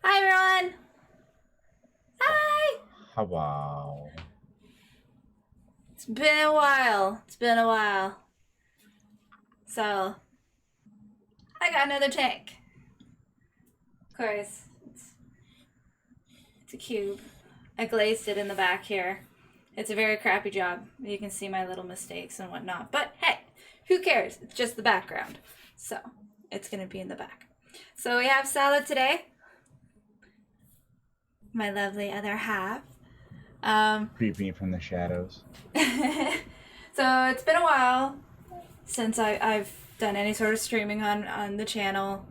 Hi, everyone. Hi. Wow. It's been a while. So, I got another tank. Of course, it's a cube. I glazed it in the back here. It's a very crappy job. You can see my little mistakes and whatnot. But hey, who cares? It's just the background. So, it's going to be in the back. So, we have salad today. My lovely other half. Creeping from the shadows. So it's been a while since I've done any sort of streaming on the channel.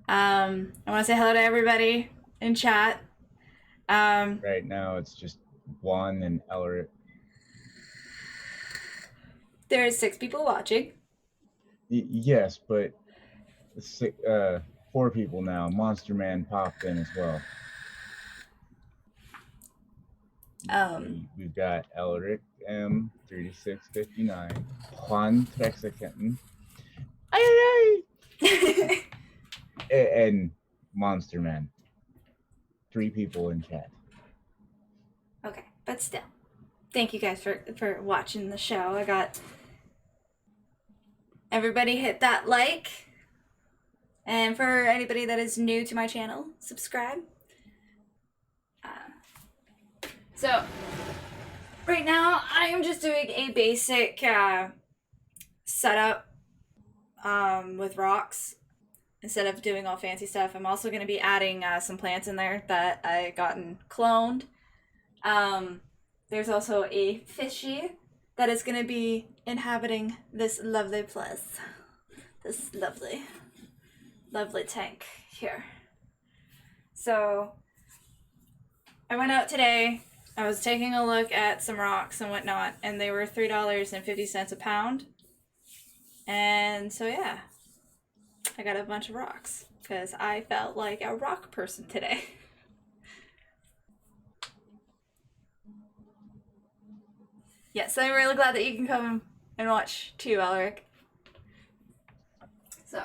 I want to say hello to everybody in chat. Right now it's just Juan and Elric. There's 6 people watching. Yes, but 4 people now. Monsterman popped in as well. We've got Elric M3659, Juan Trexakenton, and Monsterman. 3 people in chat. Okay, but still, thank you guys for watching the show. I got everybody hit that like, and for anybody that is new to my channel, subscribe. So right now I am just doing a basic setup with rocks instead of doing all fancy stuff. I'm also going to be adding some plants in there that I gotten cloned. There's also a fishy that is going to be inhabiting this lovely place. This lovely tank here. So I went out today. I was taking a look at some rocks and whatnot, and they were $3.50 a pound. And so yeah, I got a bunch of rocks because I felt like a rock person today. Yes, I'm really glad that you can come and watch too, Alric. So,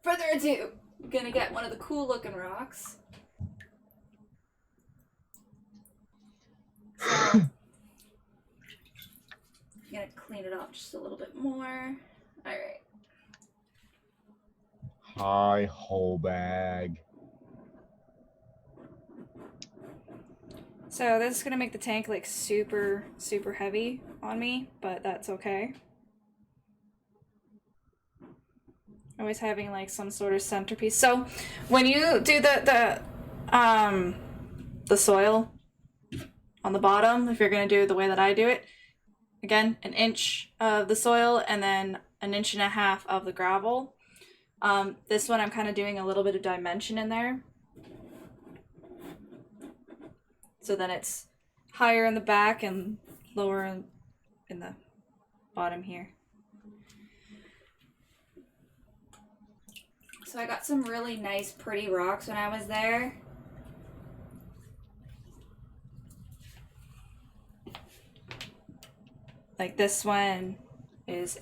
further ado, I'm gonna get one of the cool looking rocks. So, I'm gonna clean it off just a little bit more. Alright. Hi, whole bag. So this is gonna make the tank like super heavy on me, but that's okay. Always having like some sort of centerpiece. So when you do the soil on the bottom, if you're gonna do it the way that I do it, again, 1 inch of the soil and then 1.5 inches of the gravel. This one I'm kind of doing a little bit of dimension in there. So then it's higher in the back and lower in the bottom here. So I got some really nice, pretty rocks when I was there. Like this one is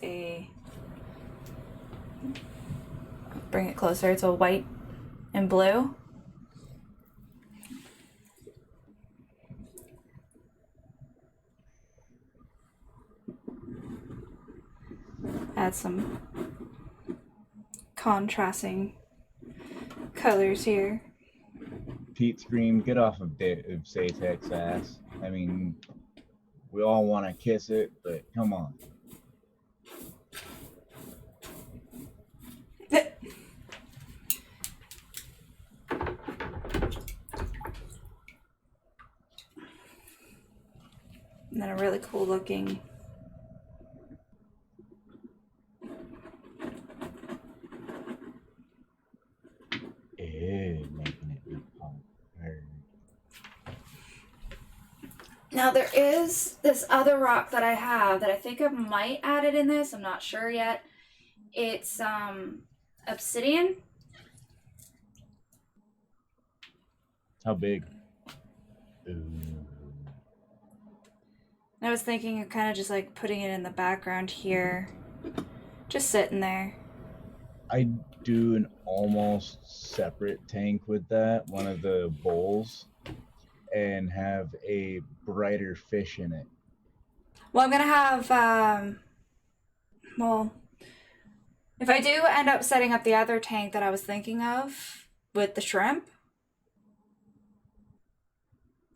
bring it closer, it's a white and blue. Add some contrasting colors here. Pete Scream, get off of Satek's ass. I mean, we all want to kiss it, but come on. And then a really cool looking making it look hard. Now there is this other rock that I have that I think I might add it in this. I'm not sure yet. It's obsidian. How big? Ooh. I was thinking of kind of just like putting it in the background here. Just sitting there. I do an almost separate tank with that, one of the bowls, and have a brighter fish in it. Well, I'm gonna have well, if I do end up setting up the other tank that I was thinking of with the shrimp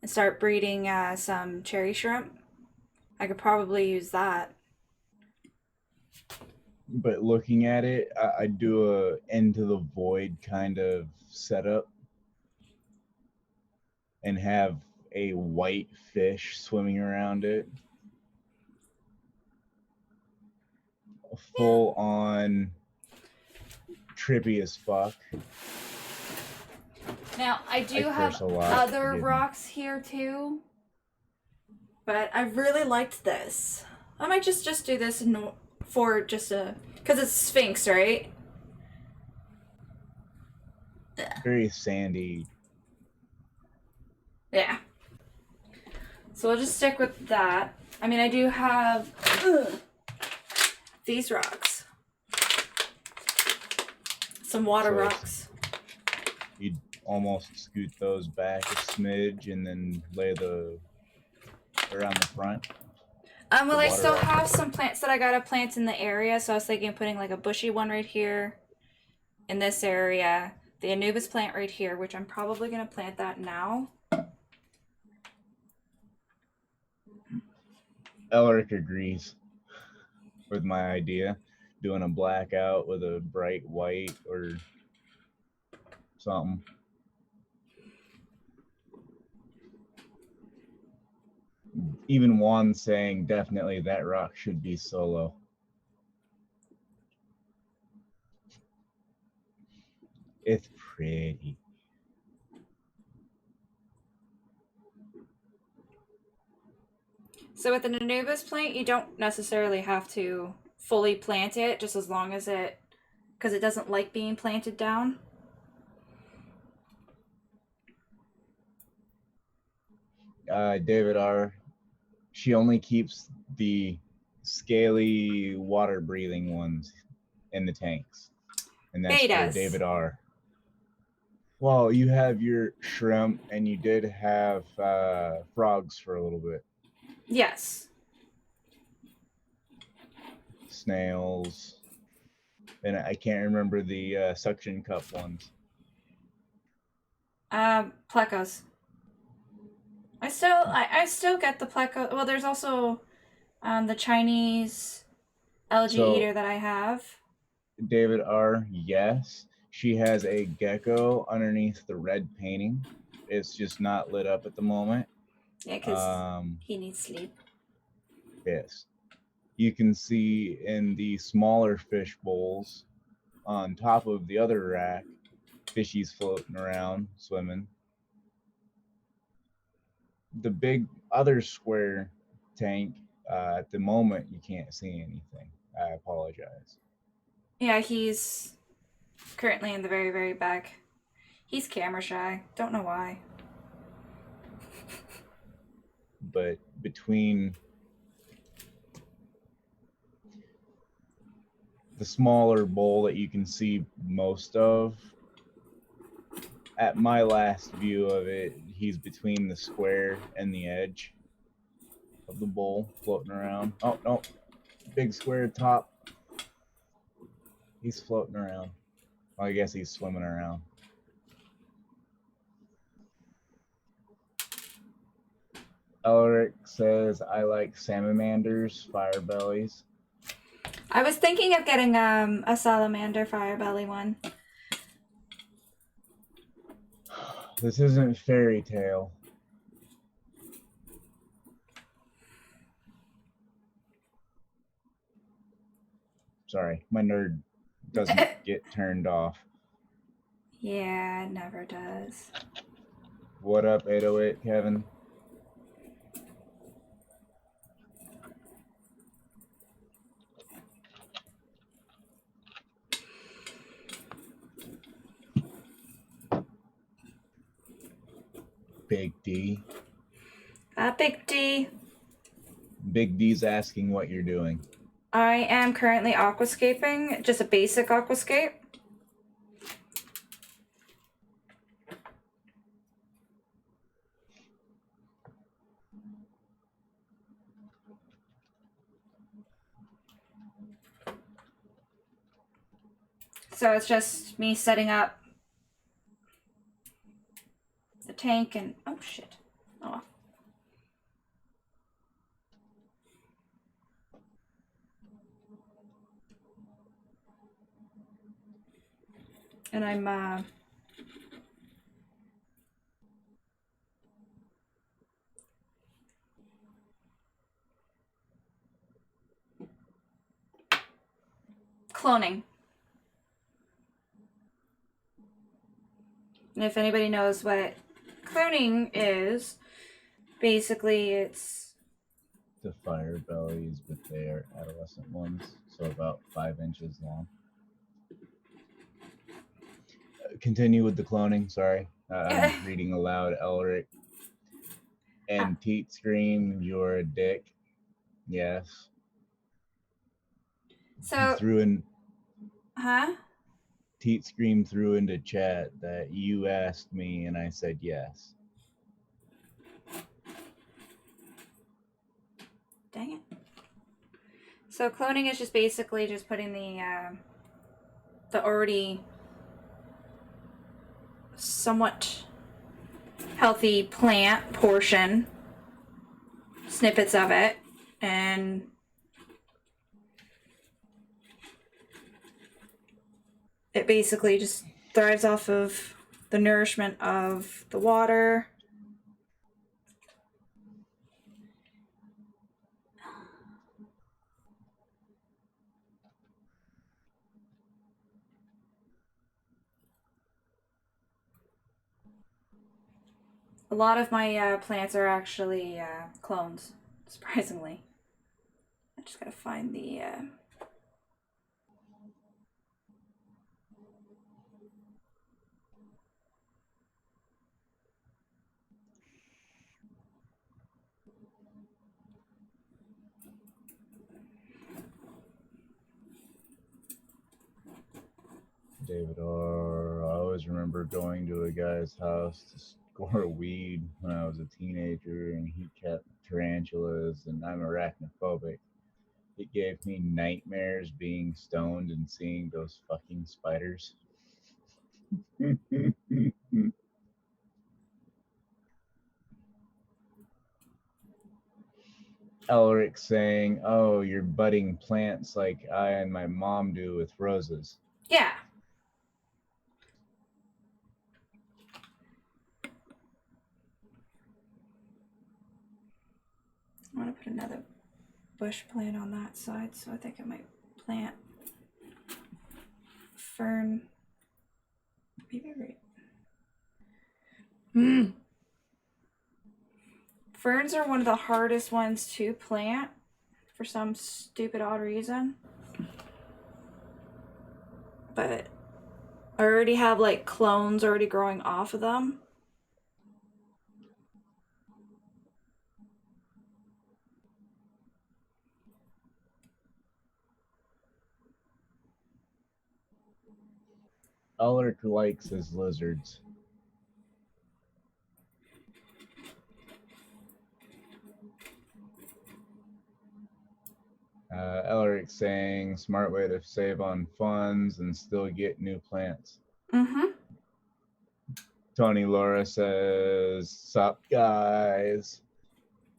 and start breeding some cherry shrimp, I could probably use that. But looking at it, I do a into the void kind of setup and have a white fish swimming around it. Full on trippy as fuck. Now, I do have other rocks here too, but I really liked this. I might just do this for just a, because it's Sphinx, right? Very sandy. Yeah. So we'll just stick with that. I mean, I do have these rocks. Some water rocks. You'd almost scoot those back a smidge and then lay the around the front. Well, I still have some plants that I gotta plant in the area, so I was thinking of putting like a bushy one right here in this area. The Anubis plant right here, which I'm probably gonna plant that now. Elric agrees with my idea, doing a blackout with a bright white or something. Even Juan saying definitely that rock should be solo. It's pretty. So with an Anubis plant, you don't necessarily have to fully plant it, just as long as because it doesn't like being planted down. David R. She only keeps the scaly water breathing ones in the tanks. And that's for David R. Well, you have your shrimp and you did have frogs for a little bit. Yes. Snails. And I can't remember the suction cup ones. Plecos. I still get the pleco. Well, there's also the Chinese algae eater that I have. David R. Yes, she has a gecko underneath the red painting. It's just not lit up at the moment. Yeah, because he needs sleep. Yes. You can see in the smaller fish bowls on top of the other rack, fishies floating around, swimming. The big other square tank, at the moment, you can't see anything. I apologize. Yeah, he's currently in the very, very back. He's camera shy. Don't know why. But between the smaller bowl that you can see most of, at my last view of it, he's between the square and the edge of the bowl, floating around. Oh, no. Big square top. He's floating around. Well, I guess he's swimming around. Elric says, I like salamanders, fire bellies. I was thinking of getting a salamander fire belly one. This isn't fairy tale. Sorry, my nerd doesn't get turned off. Yeah, it never does. What up, 808, Kevin? Big D. Big D. Big D's asking what you're doing. I am currently aquascaping, just a basic aquascape. So it's just me setting up the tank and oh shit. Oh. And I'm cloning. And if anybody knows what cloning is, basically it's the fire bellies, but they are adolescent ones, so about 5 inches long. Continue with the cloning. Sorry, I'm reading aloud. Elric and Teat scream, "You're a dick." Yes. So he threw in. Huh? Teat scream threw into chat that you asked me, and I said yes. Dang it. So cloning is just basically just putting the already somewhat healthy plant portion, snippets of it, and it basically just thrives off of the nourishment of the water. A lot of my plants are actually clones, surprisingly. I just gotta find the... David R. I always remember going to a guy's house to score weed when I was a teenager, and he kept tarantulas, and I'm arachnophobic. It gave me nightmares being stoned and seeing those fucking spiders. Elric saying, "Oh, you're budding plants like I and my mom do with roses." Yeah. I want to put another bush plant on that side, so I think I might plant fern. Maybe right. Ferns are one of the hardest ones to plant for some stupid odd reason. But I already have like clones already growing off of them. Elric likes his lizards. Elric saying, "Smart way to save on funds and still get new plants." Mm-hmm. Tony Laura says, "Sup, guys?"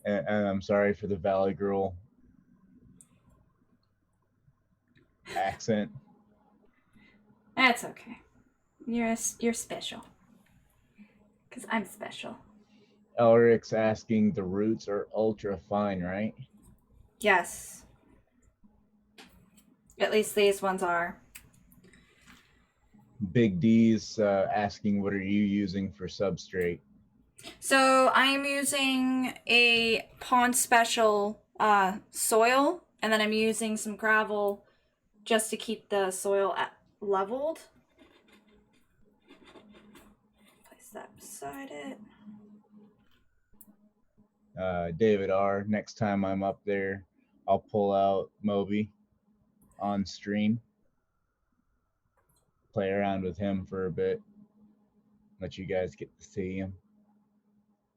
And I'm sorry for the Valley Girl accent. That's okay. You're special. Because I'm special. Elric's asking, the roots are ultra fine, right? Yes. At least these ones are. Big D's asking, what are you using for substrate? So I'm using a Pond Special soil, and then I'm using some gravel just to keep the soil leveled. Place that beside it. David R. Next time I'm up there, I'll pull out Moby on stream, play around with him for a bit, let you guys get to see him.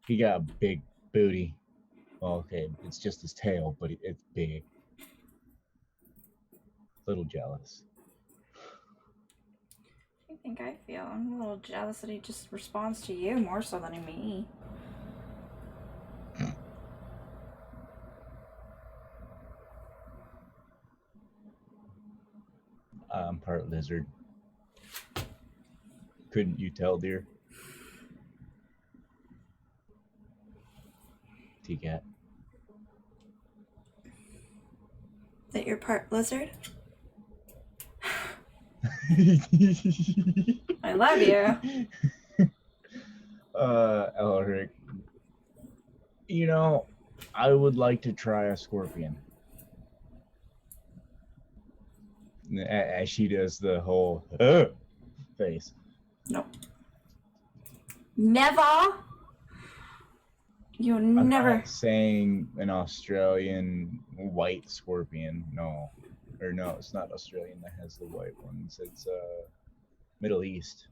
He got a big booty. Well, okay, it's just his tail, but it's big. Little jealous. think I feel. I'm a little jealous that he just responds to you more so than me. I'm part lizard. Couldn't you tell, dear? T-Cat. That you're part lizard? I love you. Elric. You know, I would like to try a scorpion. As she does the whole face. Nope. Never. You'll never. I'm not saying an Australian white scorpion. No. Or no, it's not Australian that has the white ones. It's Middle East.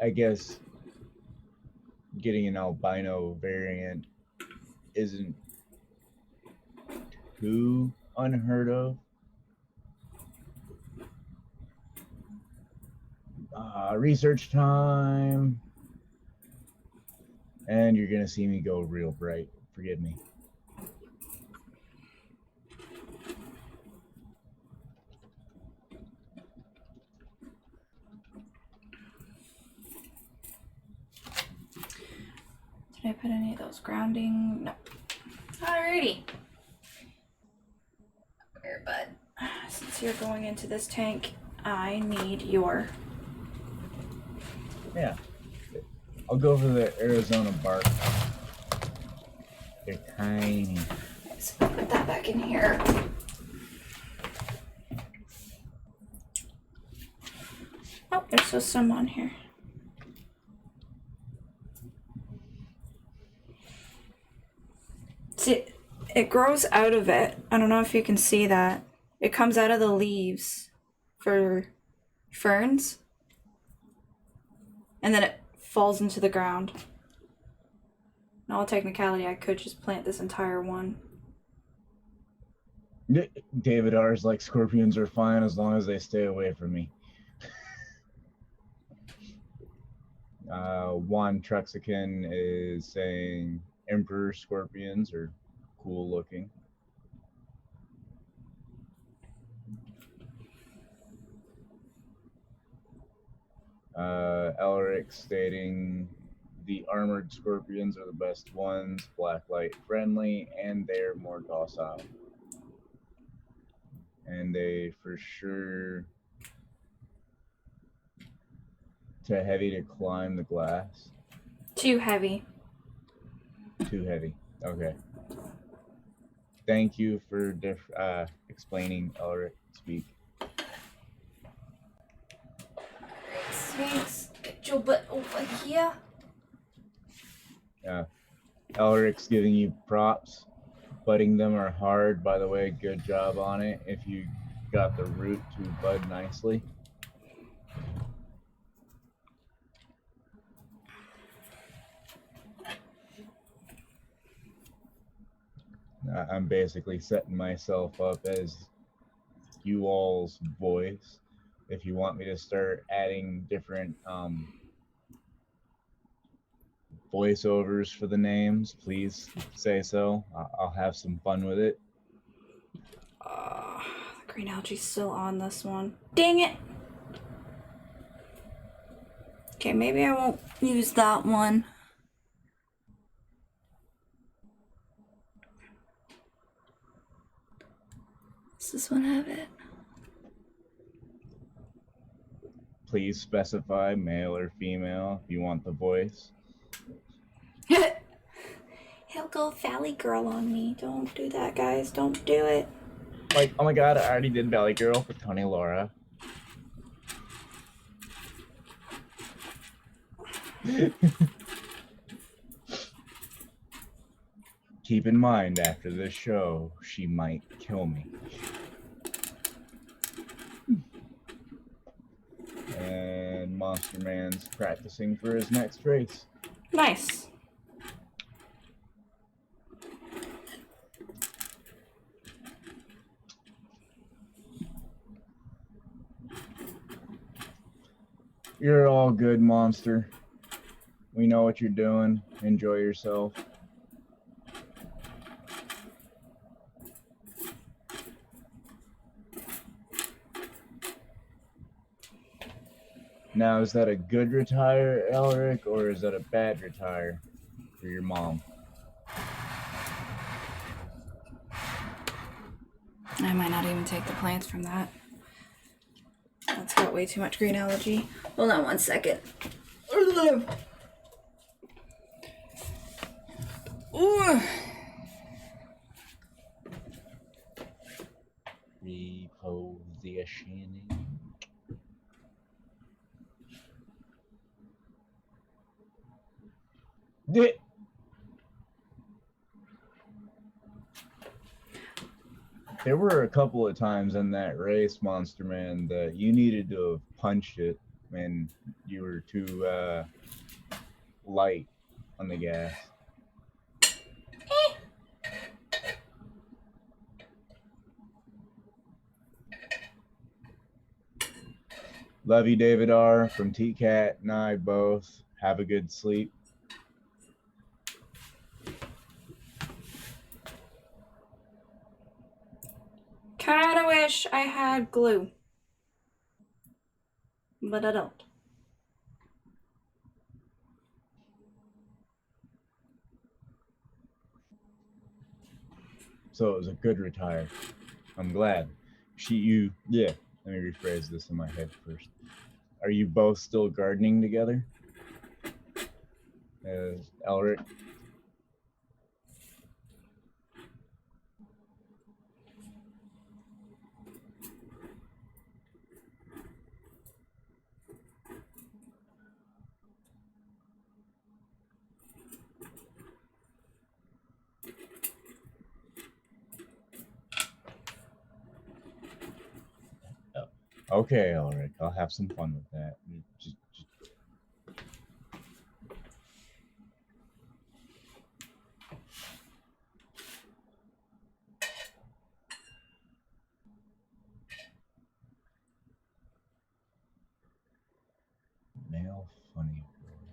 I guess getting an albino variant isn't too unheard of. Research time. And you're going to see me go real bright. Forgive me. Did I put any of those grounding? No. Alrighty. Here, bud. Since you're going into this tank, I need your... Yeah. I'll go for the Arizona bark. They're tiny. Okay, so I'll put that back in here. Oh, there's still some on here. See, it grows out of it. I don't know if you can see that. It comes out of the leaves for ferns. And then it falls into the ground. In all technicality, I could just plant this entire one. David R's like, scorpions are fine as long as they stay away from me. Juan Truxican is saying emperor scorpions are cool looking. Elric stating the armored scorpions are the best ones, blacklight friendly, and they're more docile. And they for sure too heavy to climb the glass. Too heavy. Too heavy. Okay. Thank you for explaining Elric speak. Sphinx, get your butt over here. Yeah. Elric's giving you props. Budding them are hard, by the way. Good job on it. If you got the root to bud nicely. I'm basically setting myself up as you all's voice. If you want me to start adding different voiceovers for the names, please say so. I'll have some fun with it. The green algae's still on this one. Dang it! Okay, maybe I won't use that one. Does this one have it? Please specify male or female if you want the voice. He'll go Valley Girl on me. Don't do that, guys. Don't do it. Like, oh my god, I already did Valley Girl for Tony Laura. Keep in mind, after this show, she might kill me. And Monster Man's practicing for his next race. Nice. You're all good, Monster. We know what you're doing. Enjoy yourself. Now, is that a good retire, Elric, or is that a bad retire for your mom? I might not even take the plants from that. That's got way too much green algae. Hold on 1 second. Ooh. Repositioning. There were a couple of times in that race, Monsterman, that you needed to have punched it when you were too light on the gas. Love you, David R. From T-Cat and I both. Have a good sleep. Kinda wish I had glue, but I don't. So it was a good retire. I'm glad. Yeah. Let me rephrase this in my head first. Are you both still gardening together? Elric? Okay, Elric. I'll have some fun with that. Male funny voice.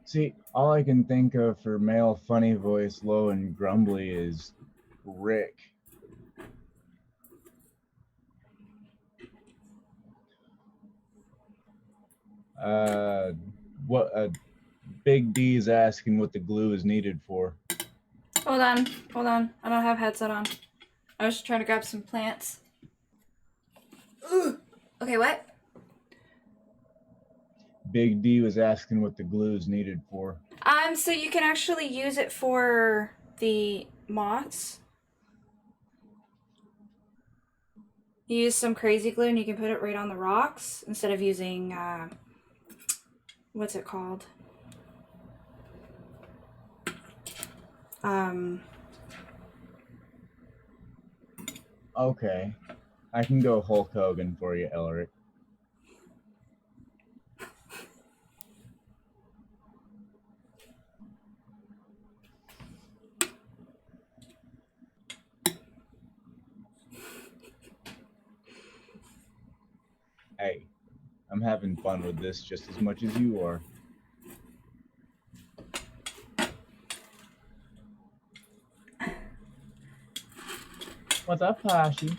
See, all I can think of for male funny voice, low and grumbly, is Rick. What Big D is asking what the glue is needed for. Hold on. I don't have headset on. I was just trying to grab some plants. Ooh. Okay, what? Big D was asking what the glue is needed for. So you can actually use it for the moths. You use some crazy glue and you can put it right on the rocks instead of using, what's it called? Okay. I can go Hulk Hogan for you, Elric. Hey, I'm having fun with this just as much as you are. What's up, Pashi?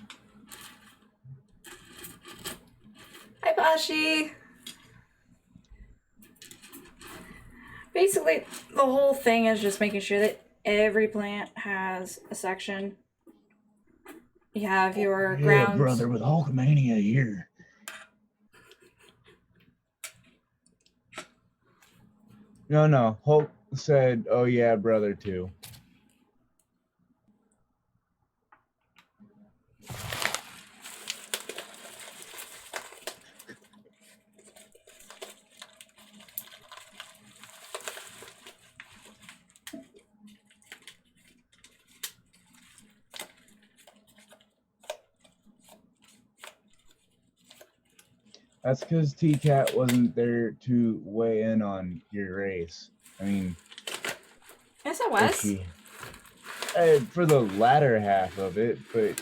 Hi, Pashi. Basically, the whole thing is just making sure that every plant has a section. You have your grounds. Yeah, brother, with Hulkamania here. No. Hulk said, "Oh yeah, brother," too. That's because T-Cat wasn't there to weigh in on your race. I mean, Yes, it was. For the latter half of it, but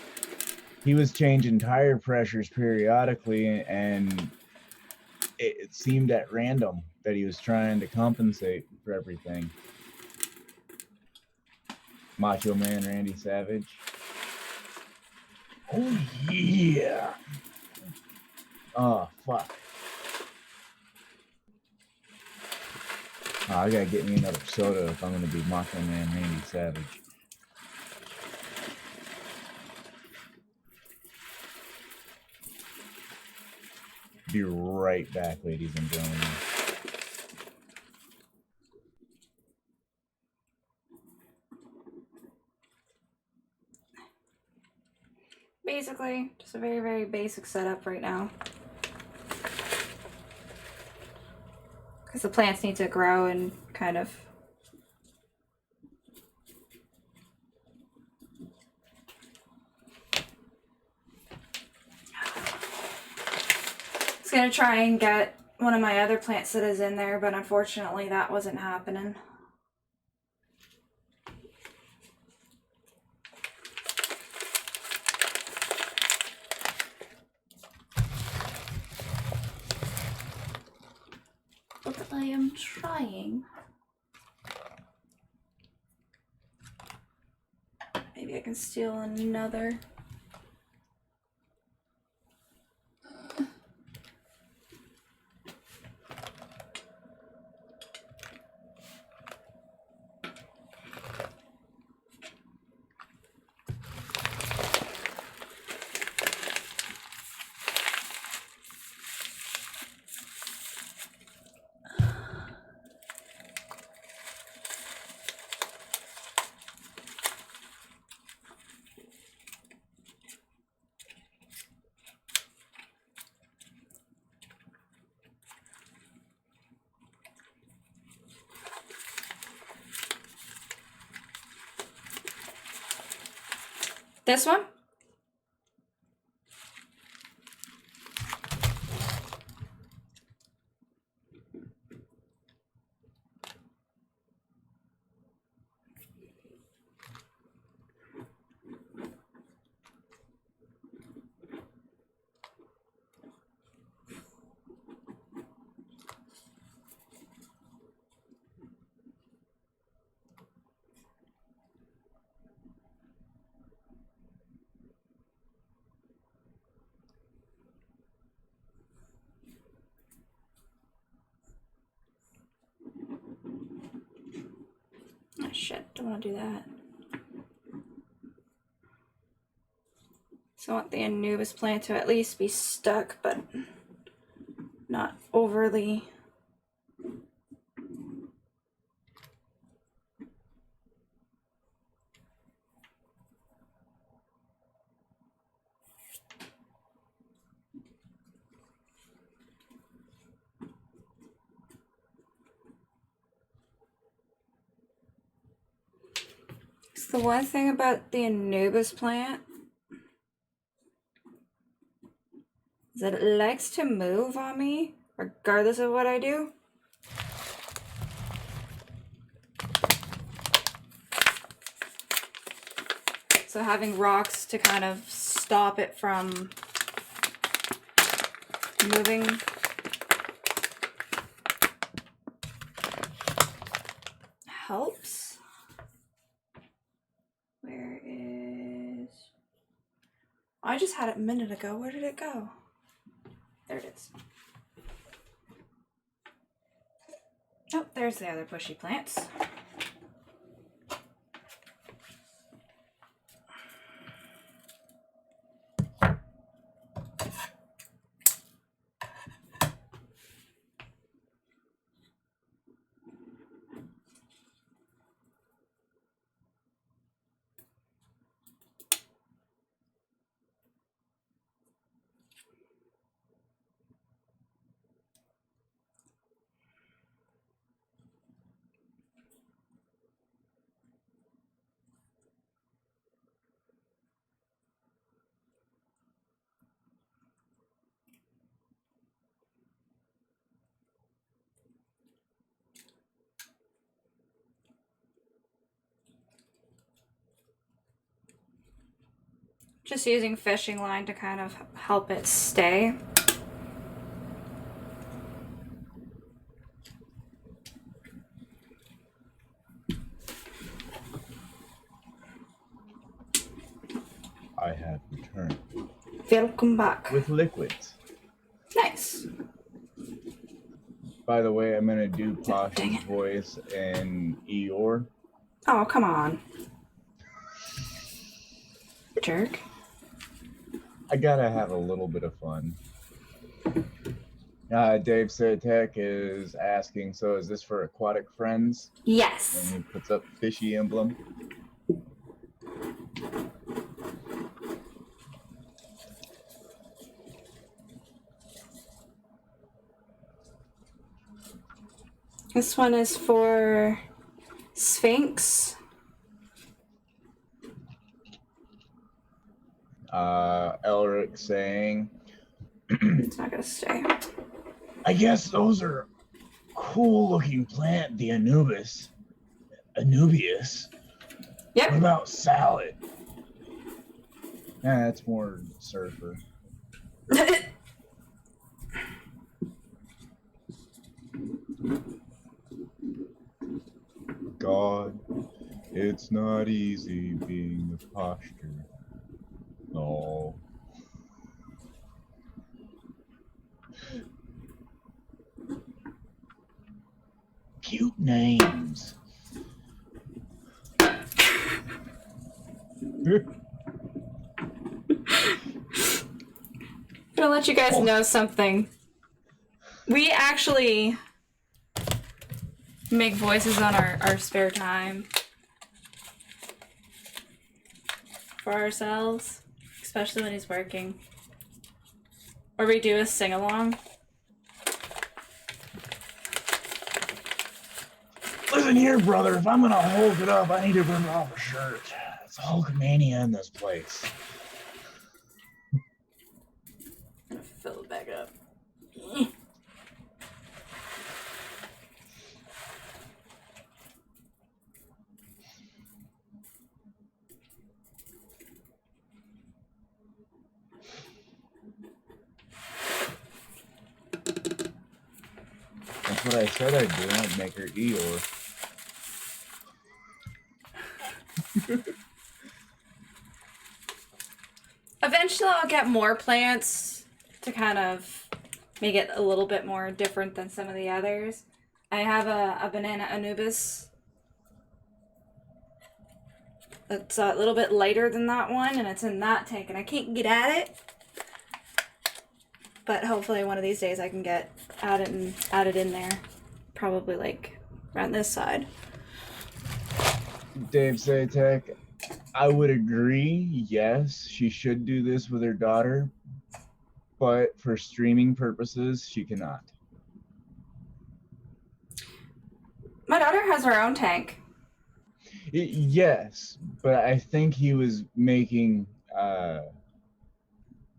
he was changing tire pressures periodically, and it seemed at random that he was trying to compensate for everything. Macho Man Randy Savage. Oh yeah. Oh fuck. Oh, I gotta get me another soda if I'm gonna be Macho Man Randy Savage. Be right back, ladies and gentlemen. Basically, just a very, very basic setup right now. Because the plants need to grow and kind of I was gonna try and get one of my other plants that is in there, but unfortunately that wasn't happening. But I am trying. Maybe I can steal another. This one? Oh shit, don't want to do that. So I want the Anubis plant to at least be stuck, but not overly. So the one thing about the Anubis plant is that it likes to move on me, regardless of what I do. So having rocks to kind of stop it from moving helps. Where is... I just had it a minute ago. Where did it go? There it is. Oh, there's the other bushy plants. Just using fishing line to kind of help it stay. I have returned. Welcome back. With liquids. Nice. By the way, I'm gonna do Pasha's voice in Eeyore. Oh, come on. Jerk. I gotta have a little bit of fun. Dave Satek is asking, so is this for aquatic friends? Yes. And he puts up fishy emblem. This one is for Sphinx. Elric saying, It's not gonna stay. I guess those are cool looking plant, the Anubius. Yep. What about salad? That's more surfer. God, it's not easy being a posture. No. Cute names. I'm gonna let you guys know something. We actually make voices on our spare time for ourselves, especially when he's working. Or we do a sing-along. Listen here, brother. If I'm gonna Hulk it up, I need to bring off a shirt. It's Hulkamania in this place. I'm gonna fill it back up. That's what I said I'd do. I'd make her Eeyore. Eventually I'll get more plants to kind of make it a little bit more different than some of the others. I have a banana Anubis. It's a little bit lighter than that one, and it's in that tank, and I can't get at it. But hopefully one of these days I can get added in there. Probably like around this side. Dave Satek, I would agree. Yes, she should do this with her daughter, but for streaming purposes, she cannot. My daughter has her own tank. Yes, but I think he was making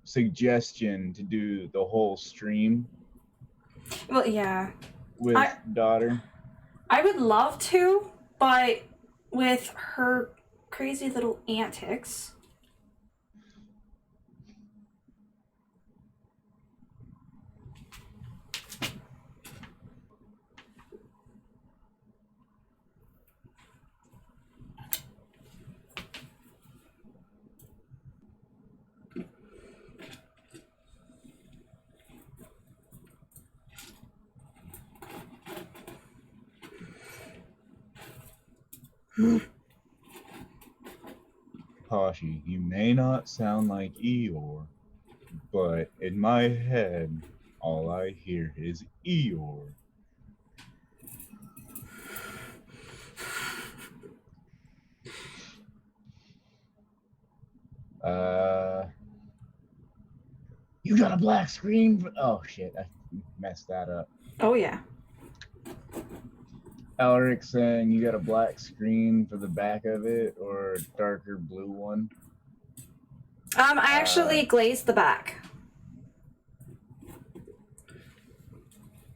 suggestion to do the whole stream. Well, yeah. With daughter. I would love to, but with her crazy little antics. Kashi, you may not sound like Eeyore, but in my head, all I hear is Eeyore. You got a black screen? Oh shit, I messed that up. Oh yeah. Elric saying you got a black screen for the back of it or a darker blue one? I actually glazed the back.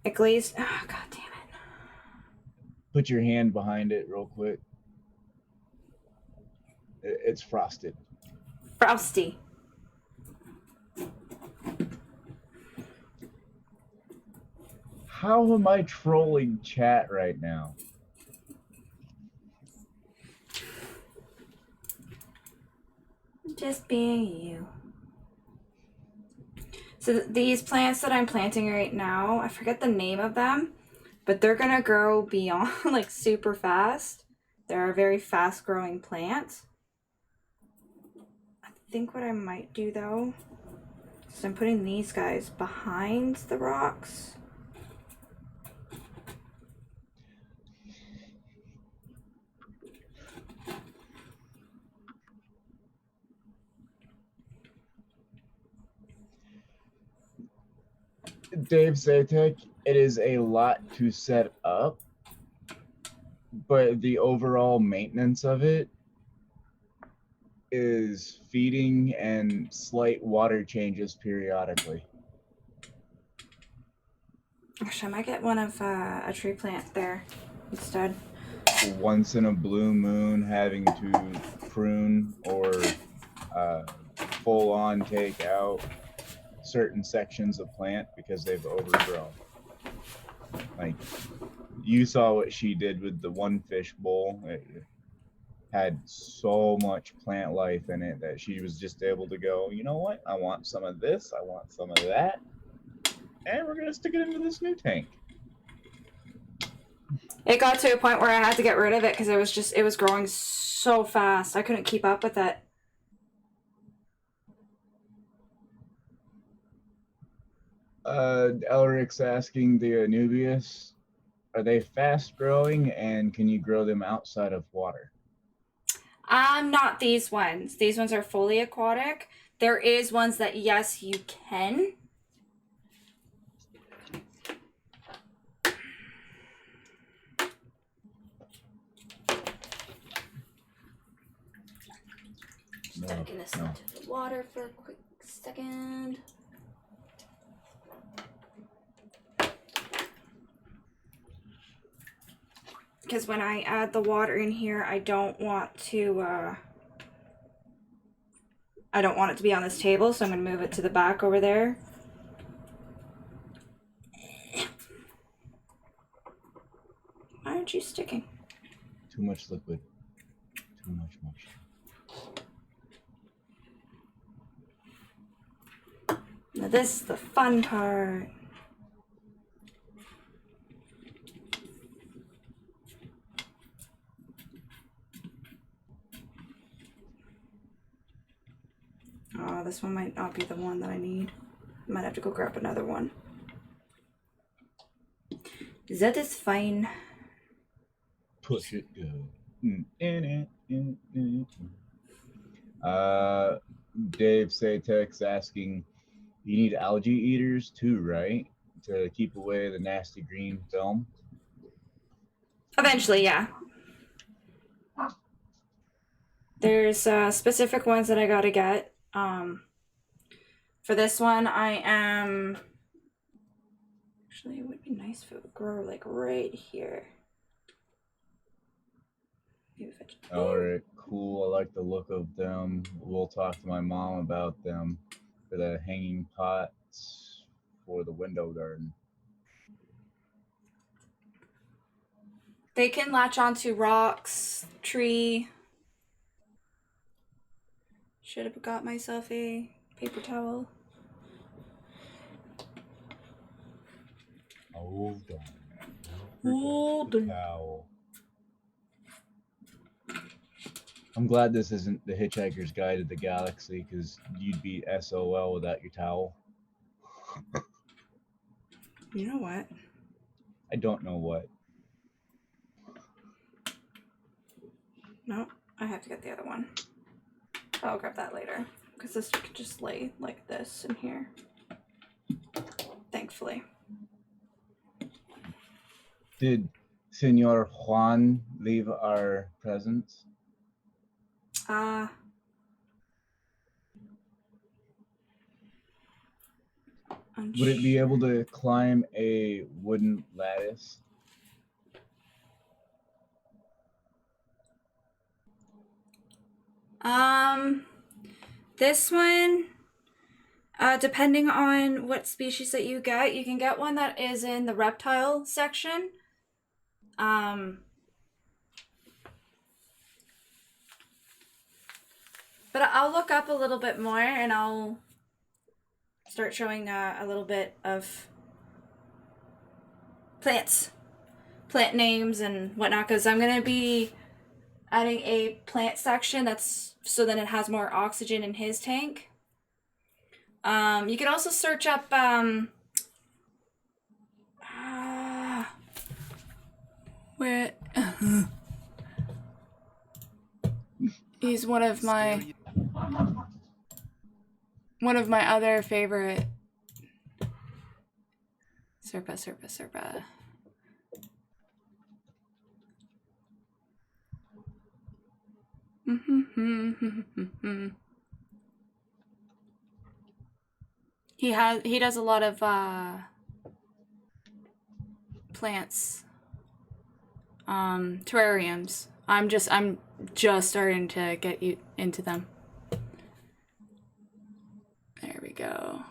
I glazed. Oh, God damn it. Put your hand behind it real quick. It's frosted. Frosty. How am I trolling chat right now? Just being you. So these plants that I'm planting right now, I forget the name of them, but they're gonna grow beyond like super fast. They're a very fast growing plant. I think what I might do though is I'm putting these guys behind the rocks. Dave Zatek, it is a lot to set up, but the overall maintenance of it is feeding and slight water changes periodically. Actually, I might get one of a tree plant there instead. Once in a blue moon, having to prune or full on take out certain sections of plant because they've overgrown. Like, you saw what she did with the one fish bowl. It had so much plant life in it that she was just able to go, you know what? I want some of this. I want some of that. And we're going to stick it into this new tank. It got to a point where I had to get rid of it because it was growing so fast. I couldn't keep up with it. Elric's asking the Anubias, are they fast growing and can you grow them outside of water? Not these ones. These ones are fully aquatic. There is ones that, yes, you can. Just dunking this into the water for a quick second. Because when I add the water in here, I don't want it to be on this table, so I'm going to move it to the back over there. Why aren't you sticking? Too much liquid. Too much moisture. Now this is the fun part. Oh, this one might not be the one that I need. I might have to go grab another one. That is fine. Push it good. Dave Satex asking, you need algae eaters too, right? To keep away the nasty green film? Eventually, yeah. There's specific ones that I gotta get. For this one, I am... Actually, it would be nice if it would grow like right here. Alright, cool. I like the look of them. We'll talk to my mom about them for the hanging pots for the window garden. They can latch onto rocks, tree. Should have got myself a paper towel. Hold on. Hold on. Towel. I'm glad this isn't the Hitchhiker's Guide to the Galaxy, because you'd be SOL without your towel. You know what? I don't know what. No, I have to get the other one. I'll grab that later, because this could just lay like this in here. Thankfully. Did Senor Juan leave our presents? Would it be able to climb a wooden lattice? This one, Depending on what species that you can get one that is in the reptile section. But I'll look up a little bit more and I'll start showing a little bit of plant names and whatnot, because I'm going to be adding a plant section that's so then it has more oxygen in his tank. You can also search up where he's one of my other favorite Serpa. He does a lot of plants, terrariums. I'm just starting to get you into them. There we go.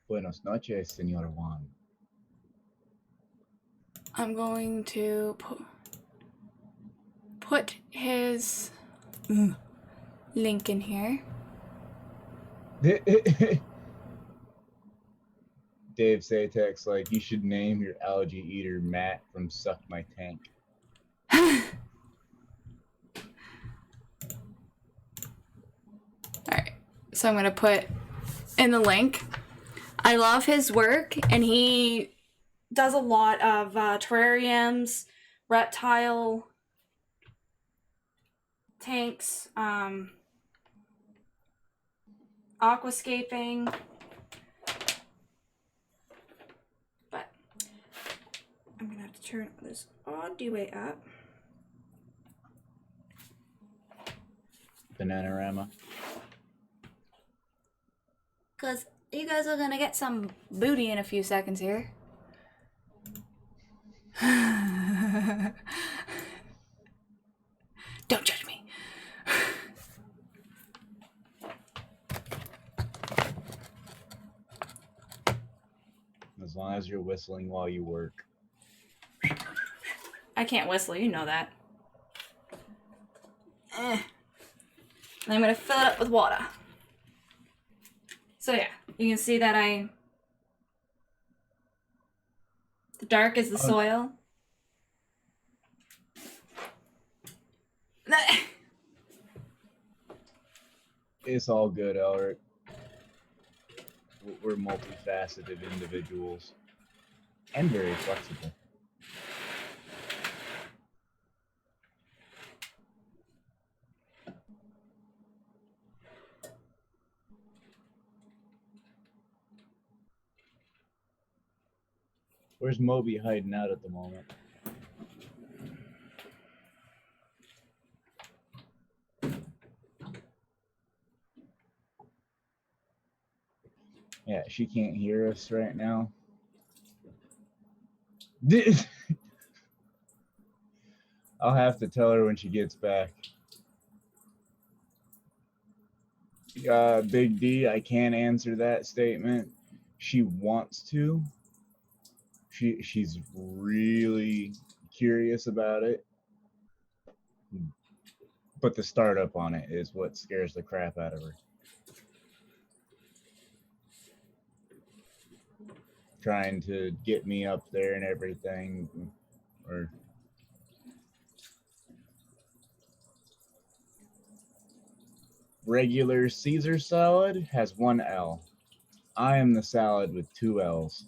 Buenos noches, Señor Juan. I'm going to put his link in here. Dave Satex, like, you should name your algae eater Matt from Suck My Tank. Alright, so I'm going to put in the link. I love his work, and he does a lot of terrariums, reptile tanks, aquascaping. But I'm going to have to turn this audio way up. Bananarama. Because you guys are going to get some booty in a few seconds here. Don't judge me. As long as you're whistling while you work. I can't whistle, you know that. And I'm going to fill it up with water. So yeah, you can see that the dark is the soil. It's all good, Elric. We're multifaceted individuals and very flexible. Where's Moby hiding out at the moment? Yeah, she can't hear us right now. I'll have to tell her when she gets back. Big D, I can't answer that statement. She wants to. She's really curious about it. But the startup on it is what scares the crap out of her. Trying to get me up there and everything, or regular Caesar salad has 1 L. I am the salad with 2 L's.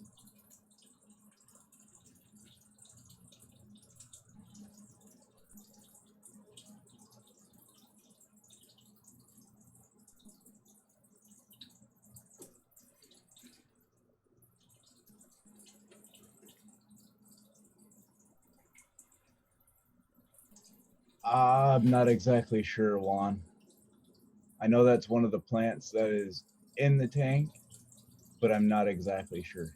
I'm not exactly sure, Juan. I know that's one of the plants that is in the tank, but I'm not exactly sure.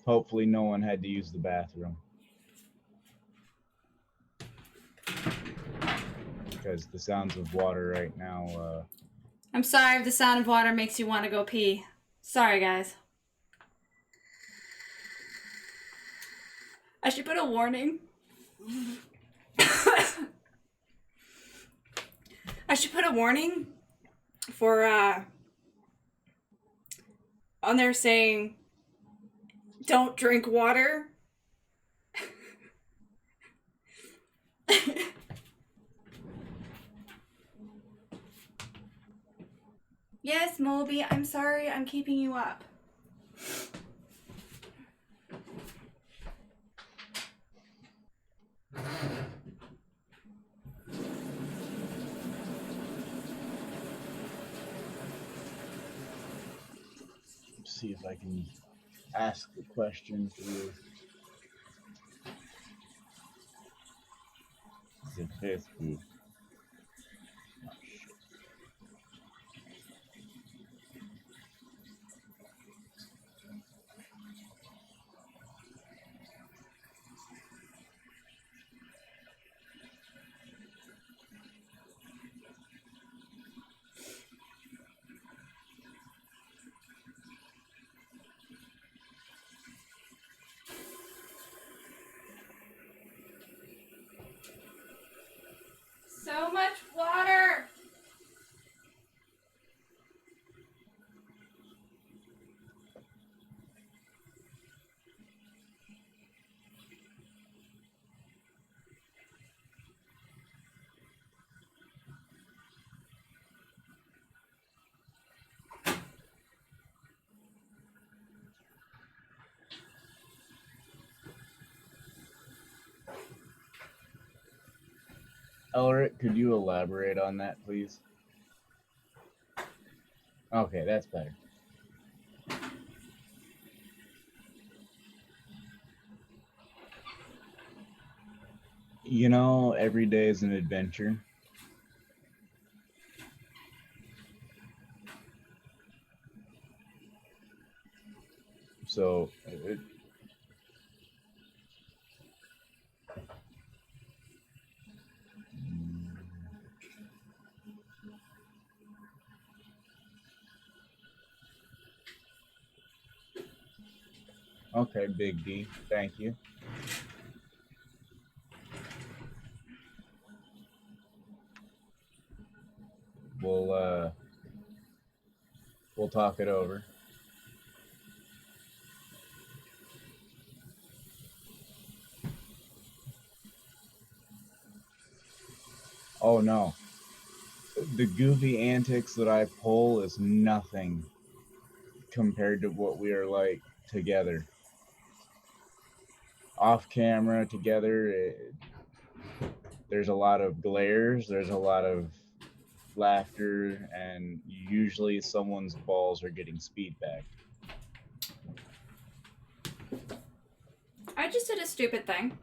Hopefully no one had to use the bathroom. Because the sounds of water right now... I'm sorry if the sound of water makes you want to go pee. Sorry, guys. I should put a warning. I should put a warning for, on there saying, don't drink water. Yes, Moby, I'm sorry I'm keeping you up. See if I can ask the question for you. The fifth group. Oh, shit. So much water. Elric, could you elaborate on that, please? Okay, that's better. You know, every day is an adventure. So, okay, Big D, thank you. We'll talk it over. Oh no. The goofy antics that I pull is nothing compared to what we are like together. Off camera together, there's a lot of glares, there's a lot of laughter, and usually someone's balls are getting speed back. I just did a stupid thing.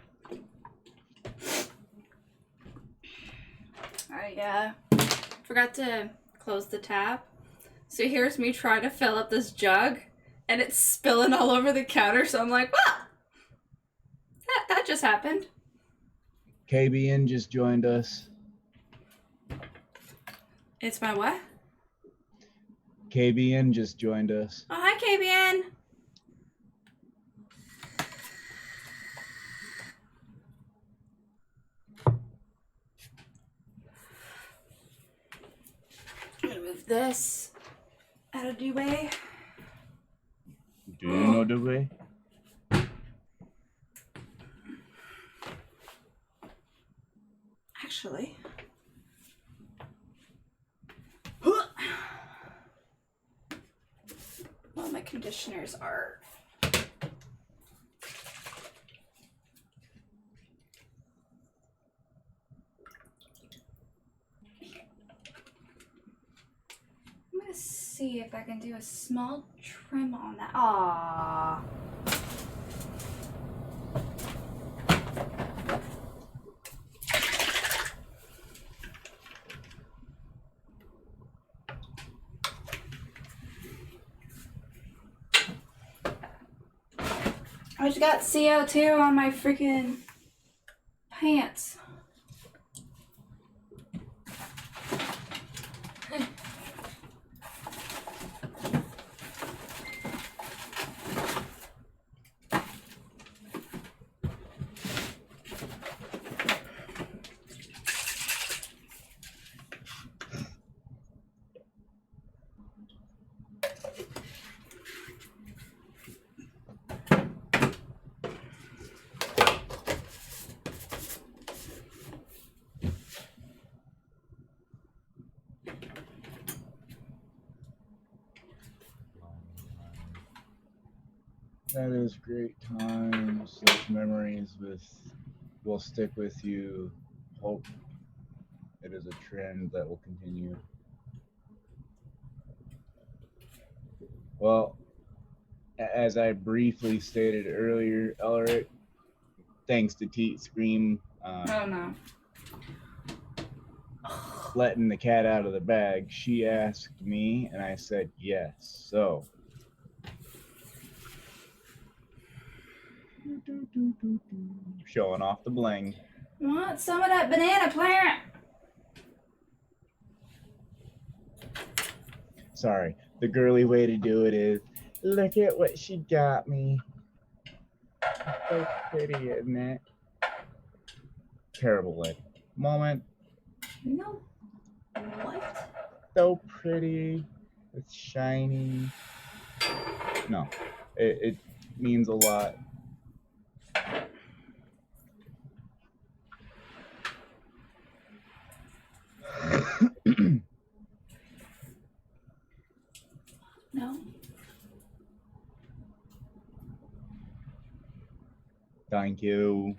I forgot to close the tap. So here's me trying to fill up this jug, and it's spilling all over the counter, so I'm like, well, that just happened. KBN just joined us. It's my what? KBN just joined us. Oh, hi, KBN. I'm gonna move this out of the way. Do you know the way? Actually. Well, my conditioners are... I'm gonna see if I can do a small trim on that. Aww. I just got CO2 on my freaking pants. That is great times. Those memories will stick with you. Hope it is a trend that will continue. Well, as I briefly stated earlier, Elric, thanks to Teat Scream Oh no. letting the cat out of the bag, she asked me and I said yes. So showing off the bling. Want some of that banana plant? Sorry, the girly way to do it is, look at what she got me. It's so pretty, isn't it? Terrible like moment. No. What? So pretty. It's shiny. No, it means a lot. No. Thank you.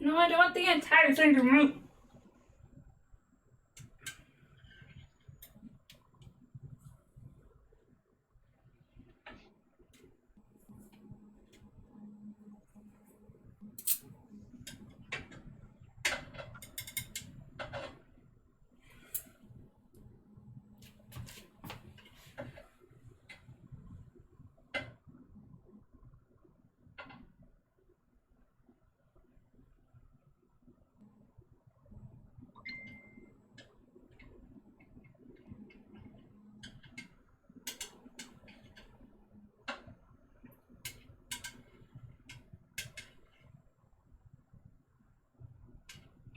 No, I don't want the entire thing to move.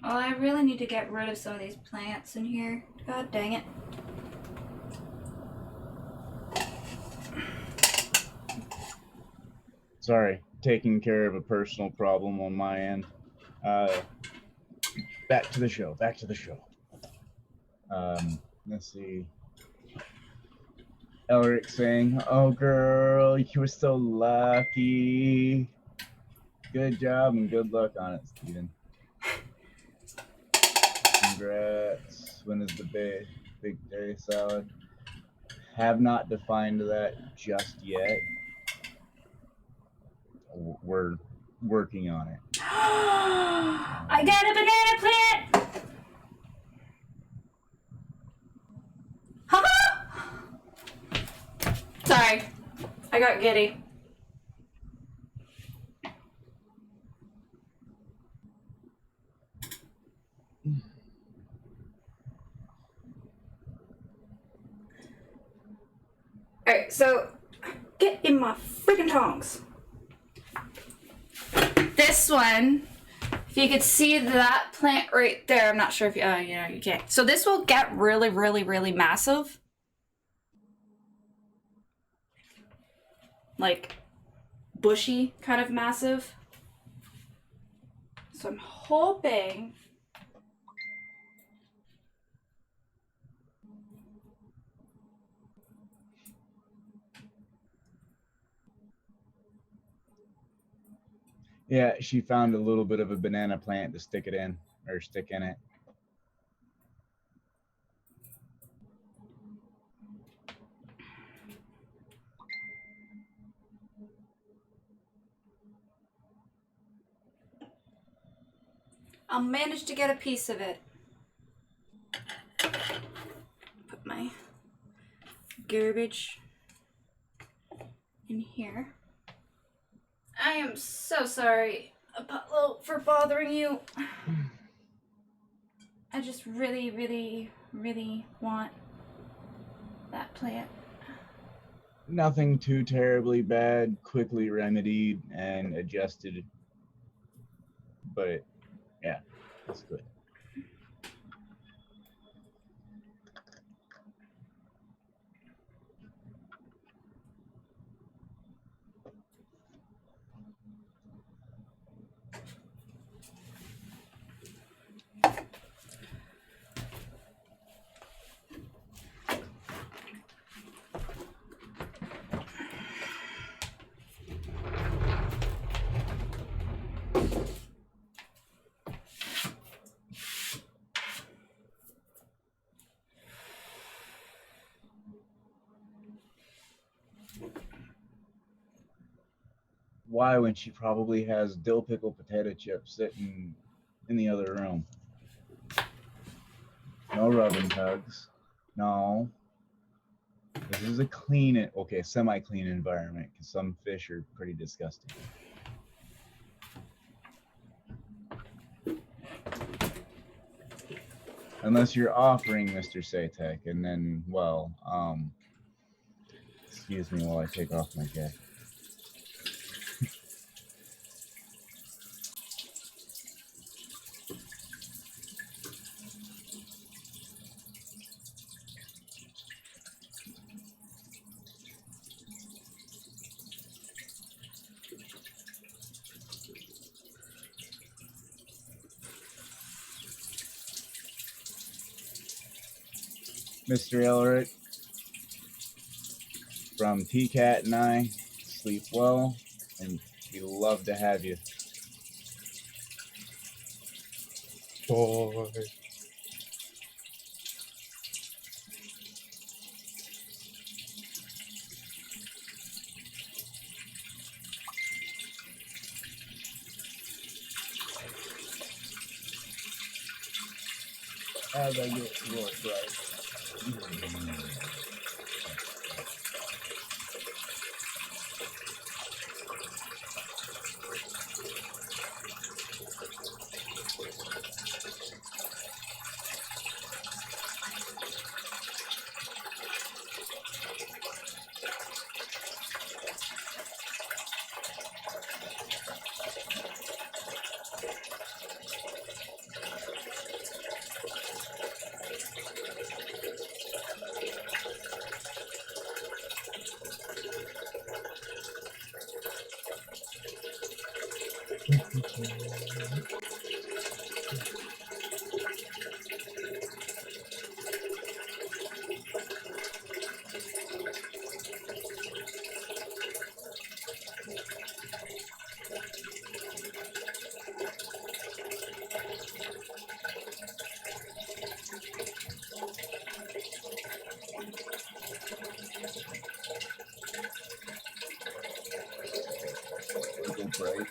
Oh, I really need to get rid of some of these plants in here. God dang it. Sorry, taking care of a personal problem on my end. Back to the show. Back to the show. Let's see. Elric saying, "Oh, girl, you were so lucky. Good job and good luck on it, Steven. Congrats. When is the big day salad? Have not defined that just yet. We're working on it." I got a banana plant! Sorry, I got giddy. Alright, so get in my freaking tongs. This one, if you could see that plant right there, I'm not sure if you, you can't. So this will get really, really, really massive. Like bushy, kind of massive. So I'm hoping Yeah, she found a little bit of a banana plant to stick it in, or stick in it. I'll manage to get a piece of it. Put my garbage in here. I am so sorry, Apollo, for bothering you. I just really, really, really want that plant. Nothing too terribly bad, quickly remedied and adjusted. But yeah, it's good. Why, when she probably has dill pickle potato chips sitting in the other room? No rubbing tugs. No. This is a clean, okay, semi-clean environment, because some fish are pretty disgusting. Unless you're offering, Mr. Satek, and then, well, excuse me while I take off my jacket. Mr. Elric, from T-Cat and I, sleep well, and we love to have you. Boy. As I get more right. Right.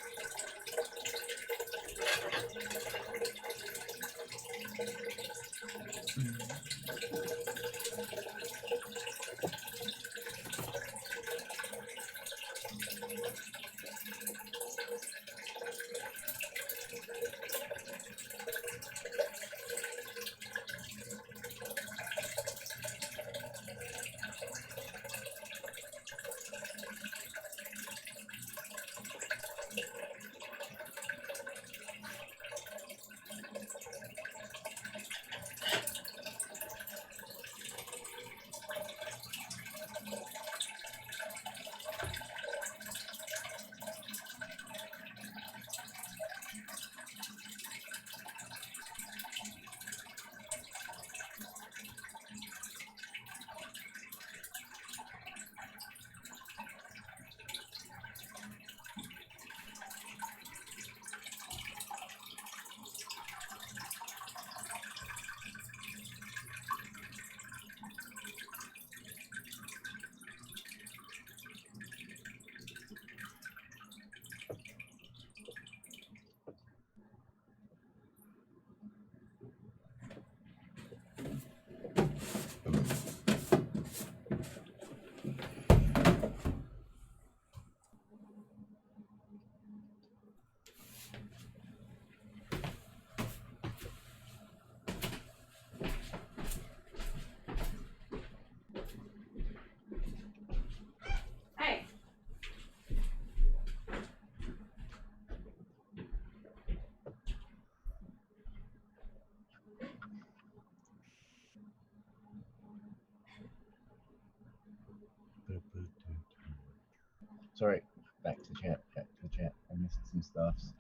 Sorry. Back to chat. Back to chat. I missed some stuffs.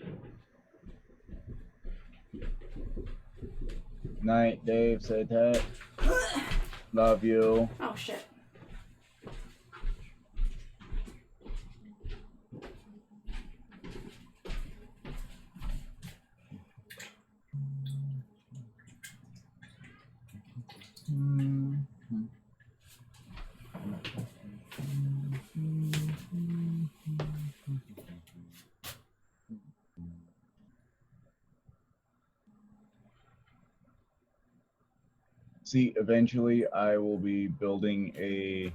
Night, Dave. Say that. Love you. Oh shit. See, eventually I will be building a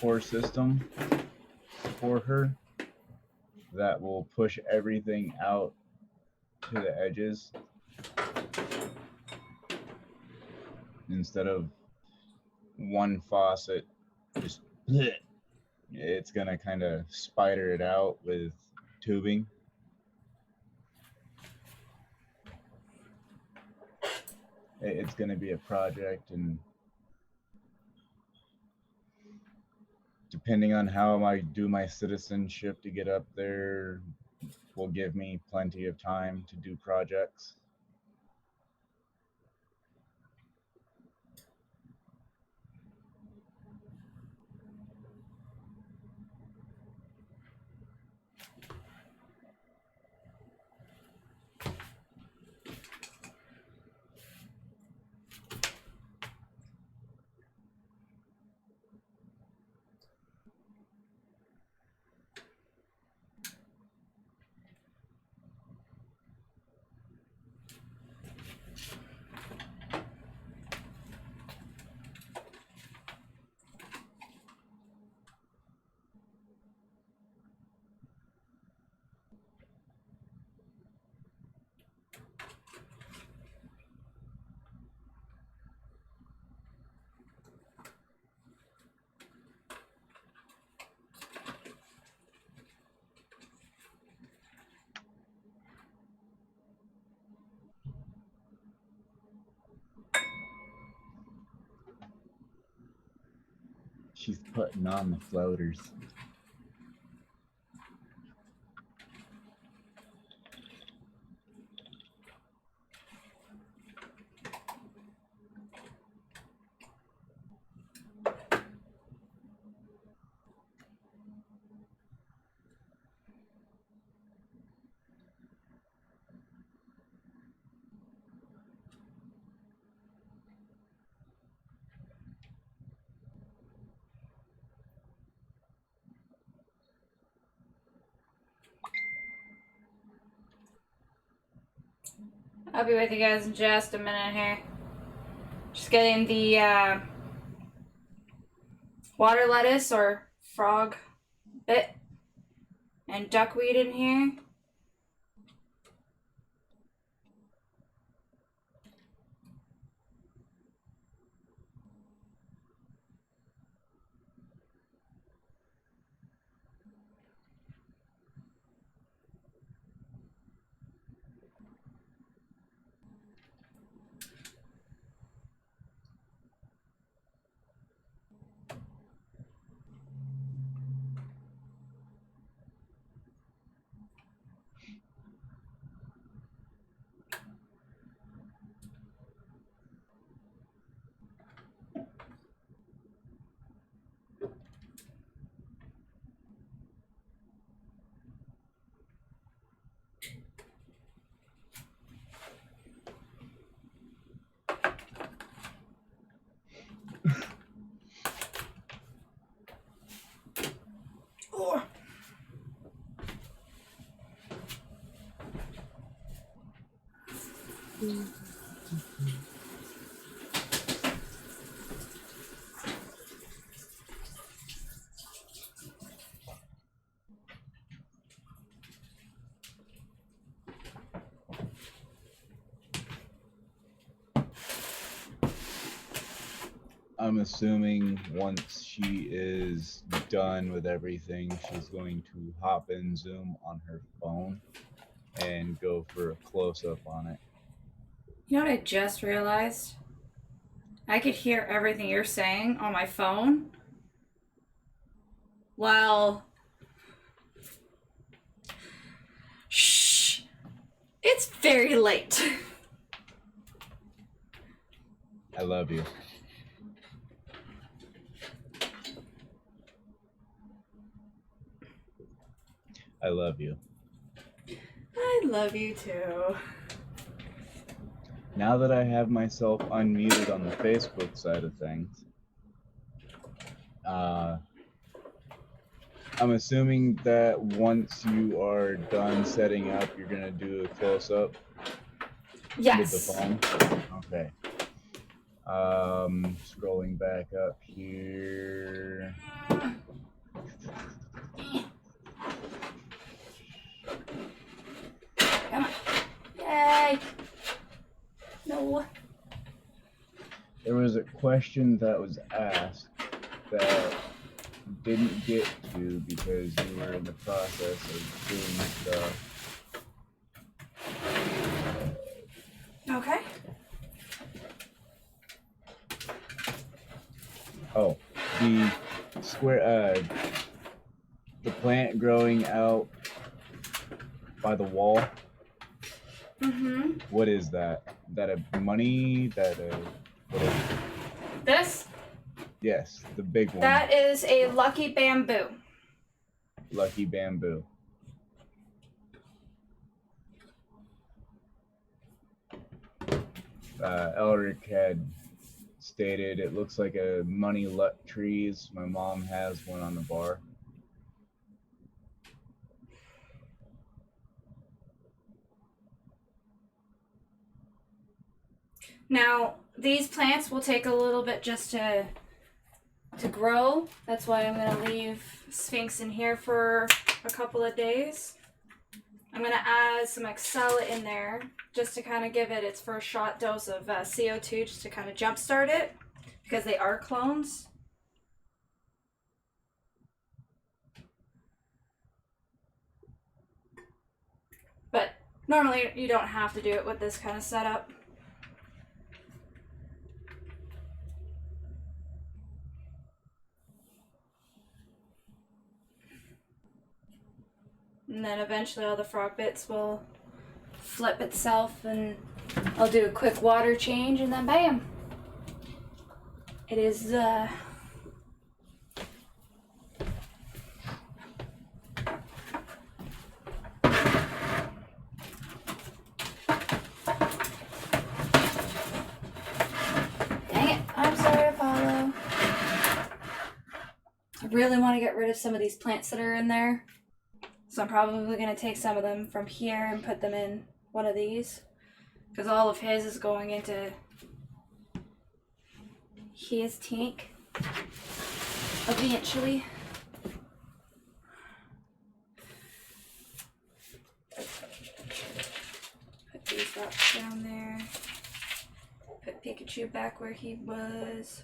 core system for her that will push everything out to the edges instead of one faucet just it's gonna kind of spider it out with tubing. It's gonna be a project, and depending on how I do my citizenship to get up there will give me plenty of time to do projects. She's putting on the floaters. I'll be with you guys in just a minute here. Just getting the water lettuce or frog bit and duckweed in here. Oh. I'm assuming once she is done with everything, she's going to hop in Zoom on her phone and go for a close-up on it. You know what I just realized? I could hear everything you're saying on my phone while It's very late. I love you. I love you. I love you too. Now that I have myself unmuted on the Facebook side of things, I'm assuming that once you are done setting up, you're gonna do a close-up with the phone? Okay. Scrolling back up here. Come on. Yay. No. There was a question that was asked that didn't get to because you were in the process of doing stuff. Okay. Oh, the square, the plant growing out by the wall. Mm-hmm. What is that? That a money? That a what is it? This? Yes, the big one. That is a lucky bamboo. Lucky bamboo. Elric had stated it looks like a money luck trees. My mom has one on the bar. Now, these plants will take a little bit just to grow. That's why I'm going to leave Sphinx in here for a couple of days. I'm going to add some Excella in there just to kind of give it its first shot dose of CO2 just to kind of jumpstart it because they are clones. But normally you don't have to do it with this kind of setup. And then eventually all the frog bits will flip itself and I'll do a quick water change and then bam. It is Dang it, I'm sorry, Apollo. I really want to get rid of some of these plants that are in there. So I'm probably going to take some of them from here and put them in one of these. Because all of his is going into his tank. Eventually. Put these rocks down there. Put Pikachu back where he was.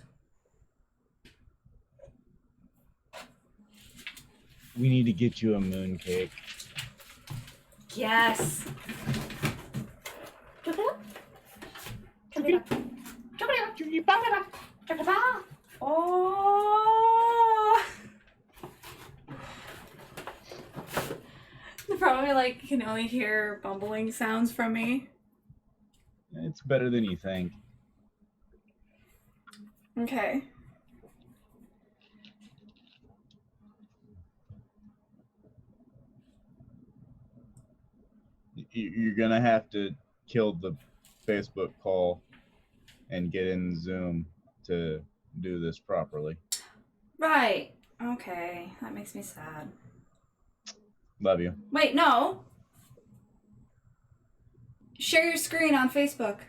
We need to get you a moon cake. Yes. Oh. Probably like you can only hear bumbling sounds from me. It's better than you think. Okay. You're gonna have to kill the Facebook call and get in Zoom to do this properly. Right. Okay. That makes me sad. Love you. Wait, no. Share your screen on Facebook.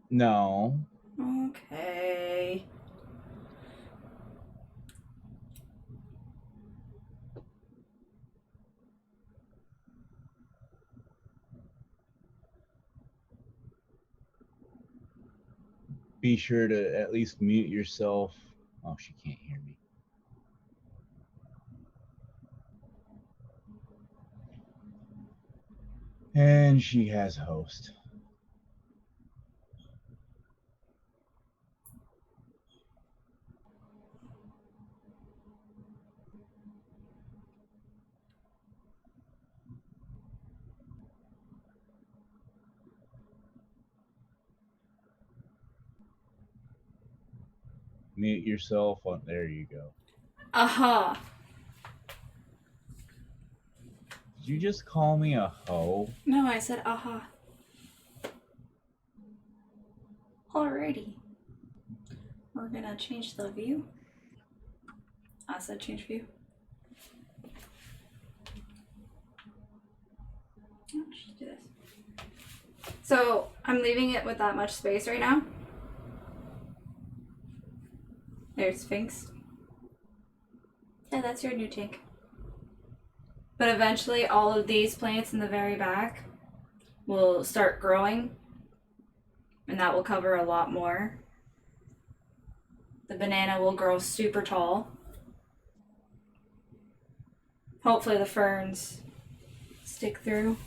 No. Okay. Be sure to at least mute yourself. Oh, she can't hear me. And she has host. Mute yourself on. There you go. Uh-huh. Did you just call me a hoe? No, I said uh-huh. Alrighty. We're gonna change the view. I said change view. Let's just do this. So I'm leaving it with that much space right now. There's Sphinx. Yeah, that's your new tank. But eventually all of these plants in the very back will start growing, and that will cover a lot more. The banana will grow super tall. Hopefully the ferns stick through.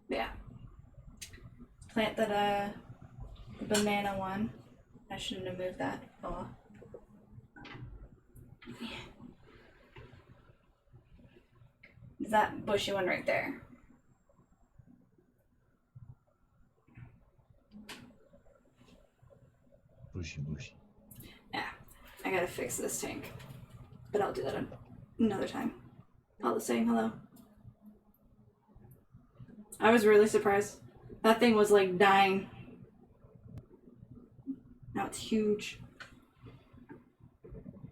Yeah. Plant that the banana one. I shouldn't have moved that. Oh. Is that bushy one right there? Bushy, bushy. Yeah. I gotta fix this tank. But I'll do that another time. Paula's saying hello. I was really surprised. That thing was like dying. Now it's huge.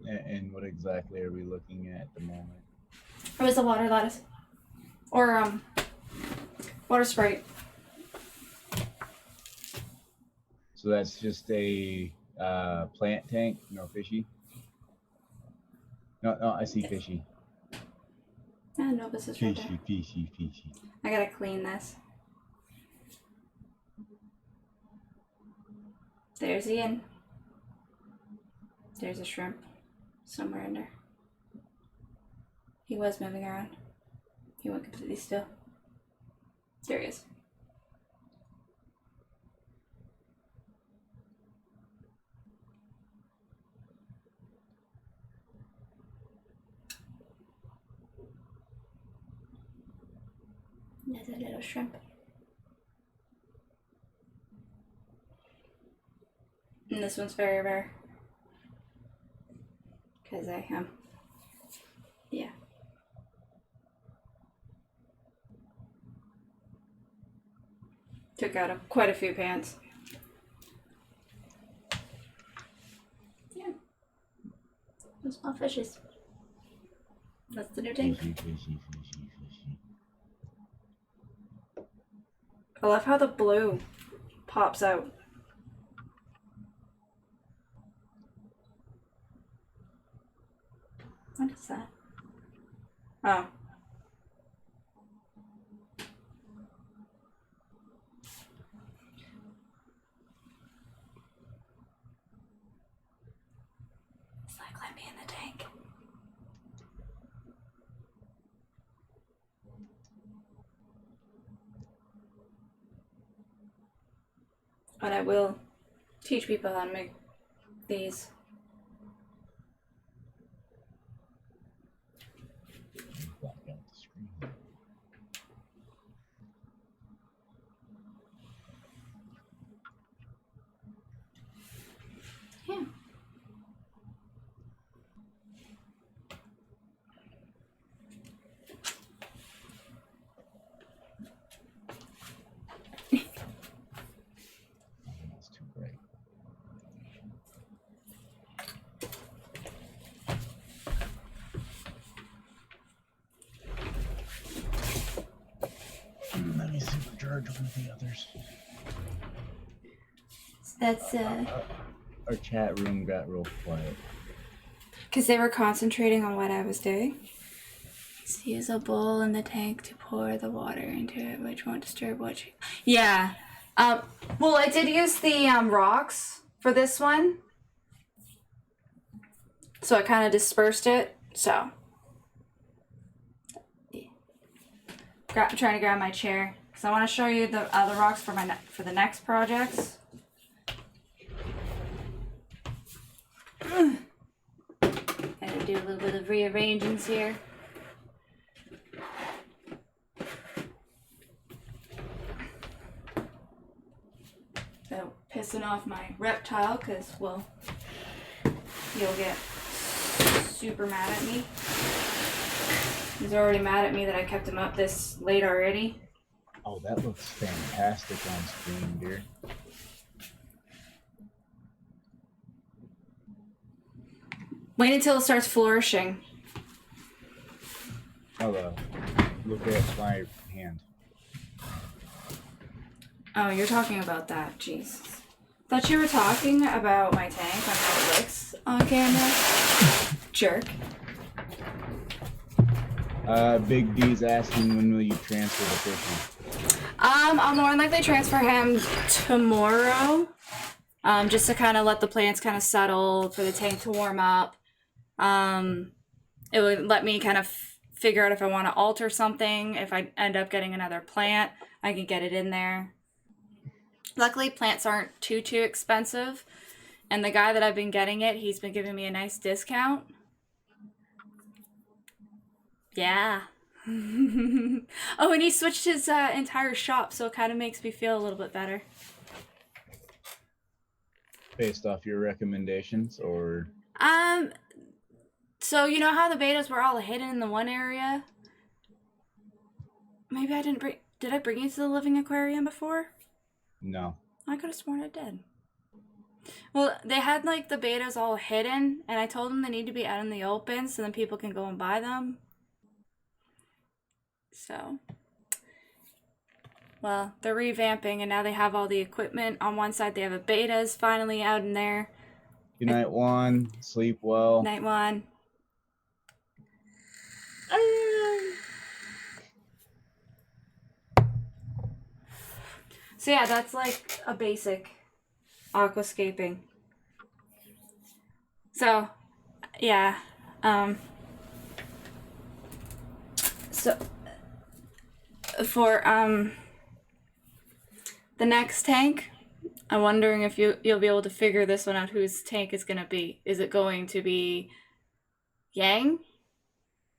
And what exactly are we looking at the moment? It was a water lattice. Or water sprite. So that's just a plant tank, no fishy. No, I see fishy. Ah, no, this is right there. Fishy. I gotta clean this. There's Ian. There's a shrimp somewhere in there. He was moving around. He went completely still. There he is. There's a little shrimp. And this one's very rare. Because I am. Yeah. Took out quite a few pants. Yeah. Those small fishes. That's the new tank. Fishy. I love how the blue pops out. What is that? Oh. It's like, let me in the tank. But I will teach people how to make these. Black out the screen. Yeah. That's too bright. Let me supercharge one of the others. So that's Our chat room got real quiet. because they were concentrating on what I was doing. Just use a bowl in the tank to pour the water into it, which won't disturb what you... Yeah. Well, I did use the rocks for this one. So I kind of dispersed it. So. I'm trying to grab my chair. Because I want to show you the other rocks for the next projects. Gotta do a little bit of rearrangements here. Pissing off my reptile, because, well, he'll get super mad at me. He's already mad at me that I kept him up this late already. Oh, that looks fantastic on screen, dear. Wait until it starts flourishing. Hello. Look at my hand. Oh, you're talking about that. Jeez. Thought you were talking about my tank on how it looks on camera. Jerk. Big D's asking, when will you transfer the fishy? I'll more than likely transfer him tomorrow. Just to kind of let the plants kind of settle, for the tank to warm up. It would let me kind of figure out if I want to alter something. If I end up getting another plant, I can get it in there. Luckily, plants aren't too expensive. And the guy that I've been getting it, he's been giving me a nice discount. Yeah. Oh, and he switched his entire shop, so it kind of makes me feel a little bit better. Based off your recommendations, or? So you know how the betas were all hidden in the one area? Maybe I didn't bring... Did I bring you to the living aquarium before? No. I could have sworn I did. Well, they had like the betas all hidden, and I told them they need to be out in the open so then people can go and buy them. So, well, they're revamping, and now they have all the equipment. On one side, they have a betas finally out in there. Good night, Juan. Sleep well. Night, Juan. So yeah, that's like a basic aquascaping. So, yeah. So for the next tank, I'm wondering if you'll be able to figure this one out, whose tank is gonna be. Is it going to be Yang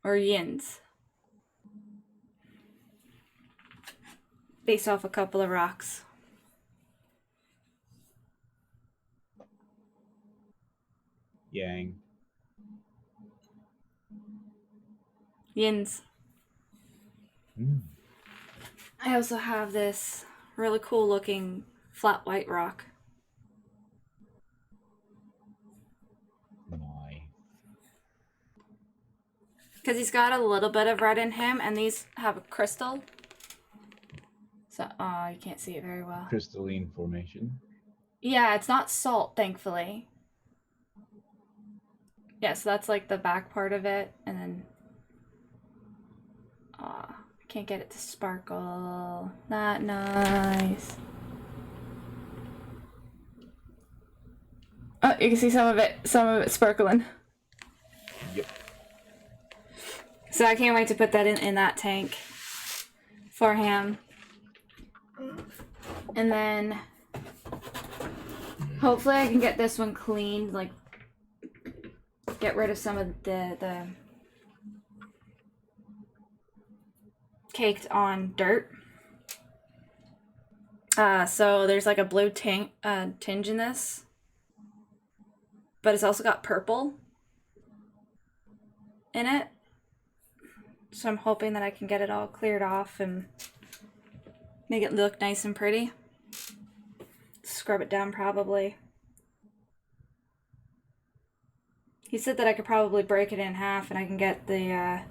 or Yin's? Based off a couple of rocks. Yang. Yin's. I also have this really cool looking flat white rock. Why? Because he's got a little bit of red in him, and these have a crystal. So, oh, you can't see it very well. Crystalline formation. Yeah, it's not salt, thankfully. Yeah, so that's like the back part of it, and then... Aw, I can't get it to sparkle. Not nice. Oh, you can see some of it sparkling. Yep. So I can't wait to put that in that tank for him. And then hopefully I can get this one cleaned, like get rid of some of the caked on dirt. So there's like a blue tinge in this, but it's also got purple in it. So I'm hoping that I can get it all cleared off and make it look nice and pretty. Scrub it down probably. He said that I could probably break it in half and I can get the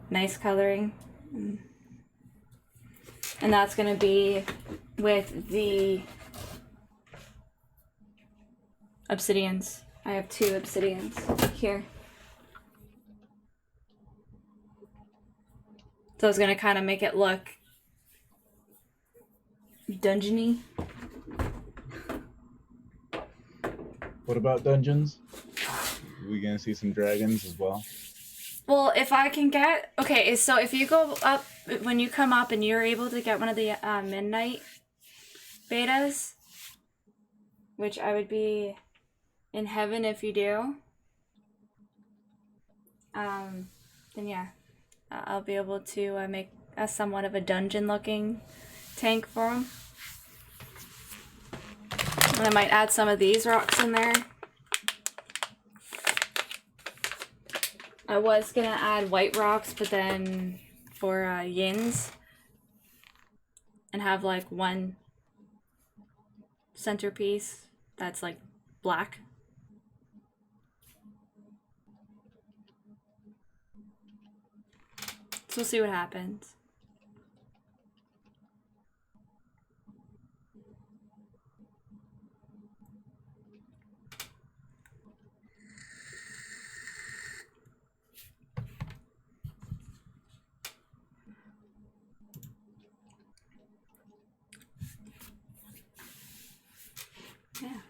nice coloring. And that's going to be with the obsidians. I have 2 obsidians here. So I was going to kind of make it look dungeony. What about dungeons? Are we gonna see some dragons as well? Well, if I can get... Okay, so if you go up... When you come up and you're able to get one of the midnight betas, which I would be in heaven if you do, then yeah, I'll be able to make a somewhat of a dungeon-looking tank for him. And I might add some of these rocks in there. I was gonna add white rocks, but then for yins, and have like one centerpiece that's like black. So we'll see what happens. Yeah.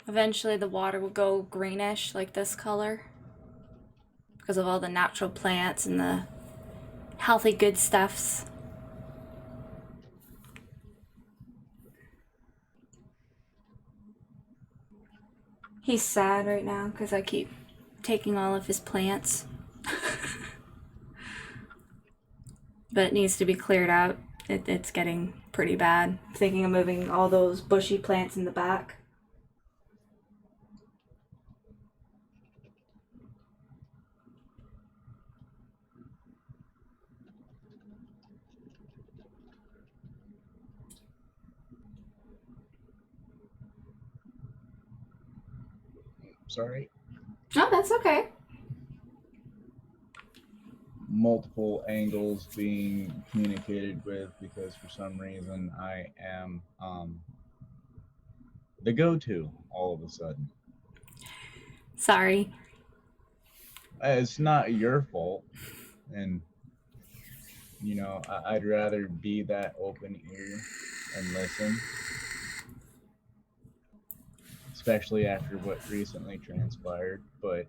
Eventually the water will go greenish like this color because of all the natural plants and the healthy good stuffs. He's sad right now because I keep taking all of his plants. But it needs to be cleared out. It's getting pretty bad. I'm thinking of moving all those bushy plants in the back. Sorry. Oh, that's okay. Multiple angles being communicated with because for some reason I am the go-to all of a sudden. Sorry. It's not your fault, and you know I'd rather be that open ear and listen, especially after what recently transpired. But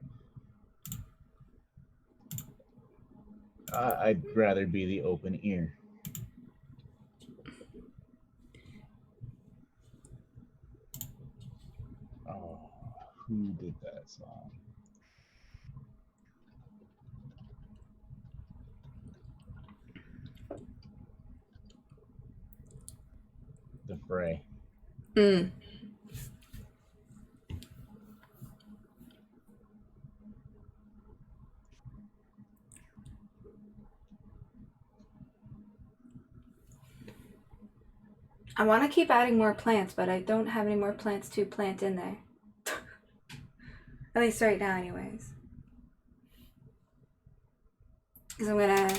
I'd rather be the open ear. Oh, who did that song? The Fray. I want to keep adding more plants, but I don't have any more plants to plant in there. At least right now, anyways. Because I'm gonna,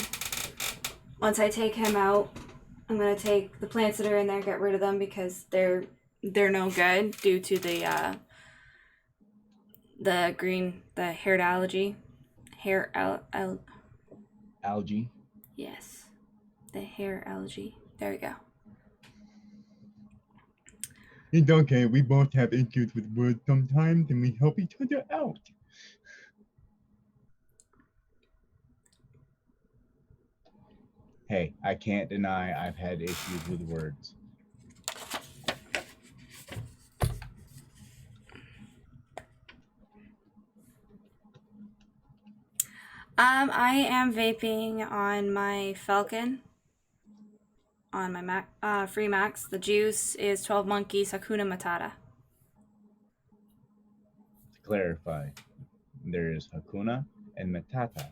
once I take him out, I'm gonna take the plants that are in there, get rid of them because they're no good due to the haired algae. Algae. Yes, the hair algae. There we go. It's okay. We both have issues with words sometimes, and we help each other out. Hey, I can't deny I've had issues with words. I am vaping on my Falcon. On my Free Max. The juice is 12 Monkeys Hakuna Matata. To clarify, there is Hakuna and Matata,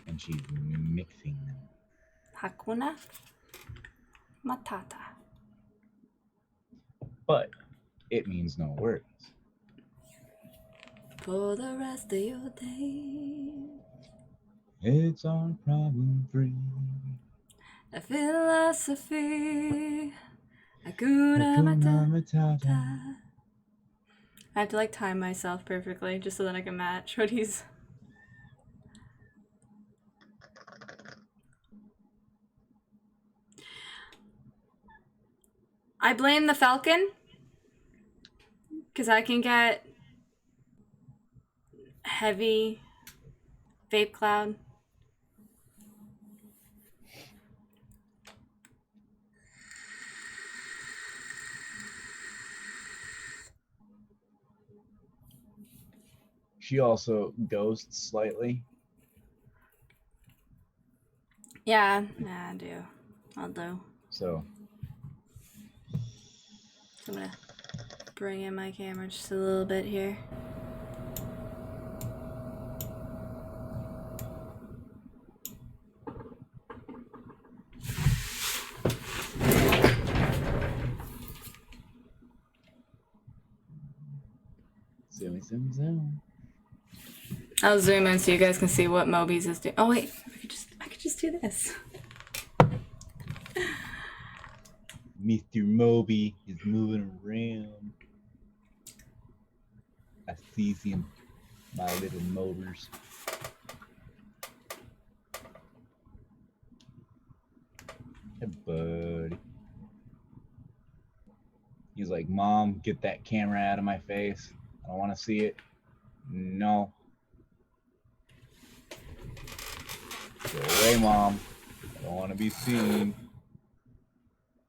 and she's mixing them. Hakuna Matata. But it means no words. For the rest of your day. It's all problem free. A philosophy. Hakuna Matata. I have to like time myself perfectly just so that I can match what he's. I blame the Falcon because I can get heavy vape cloud. She also ghosts slightly. Yeah, I do. I'll do. So I'm gonna bring in my camera just a little bit here. Zoom, zoom. I'll zoom in so you guys can see what Moby's is doing. Oh wait, I could just do this. Mr. Moby is moving around. I see him, my little motors. Hey, buddy. He's like, Mom, get that camera out of my face. I don't want to see it. No. Go away, Mom. I don't want to be seen.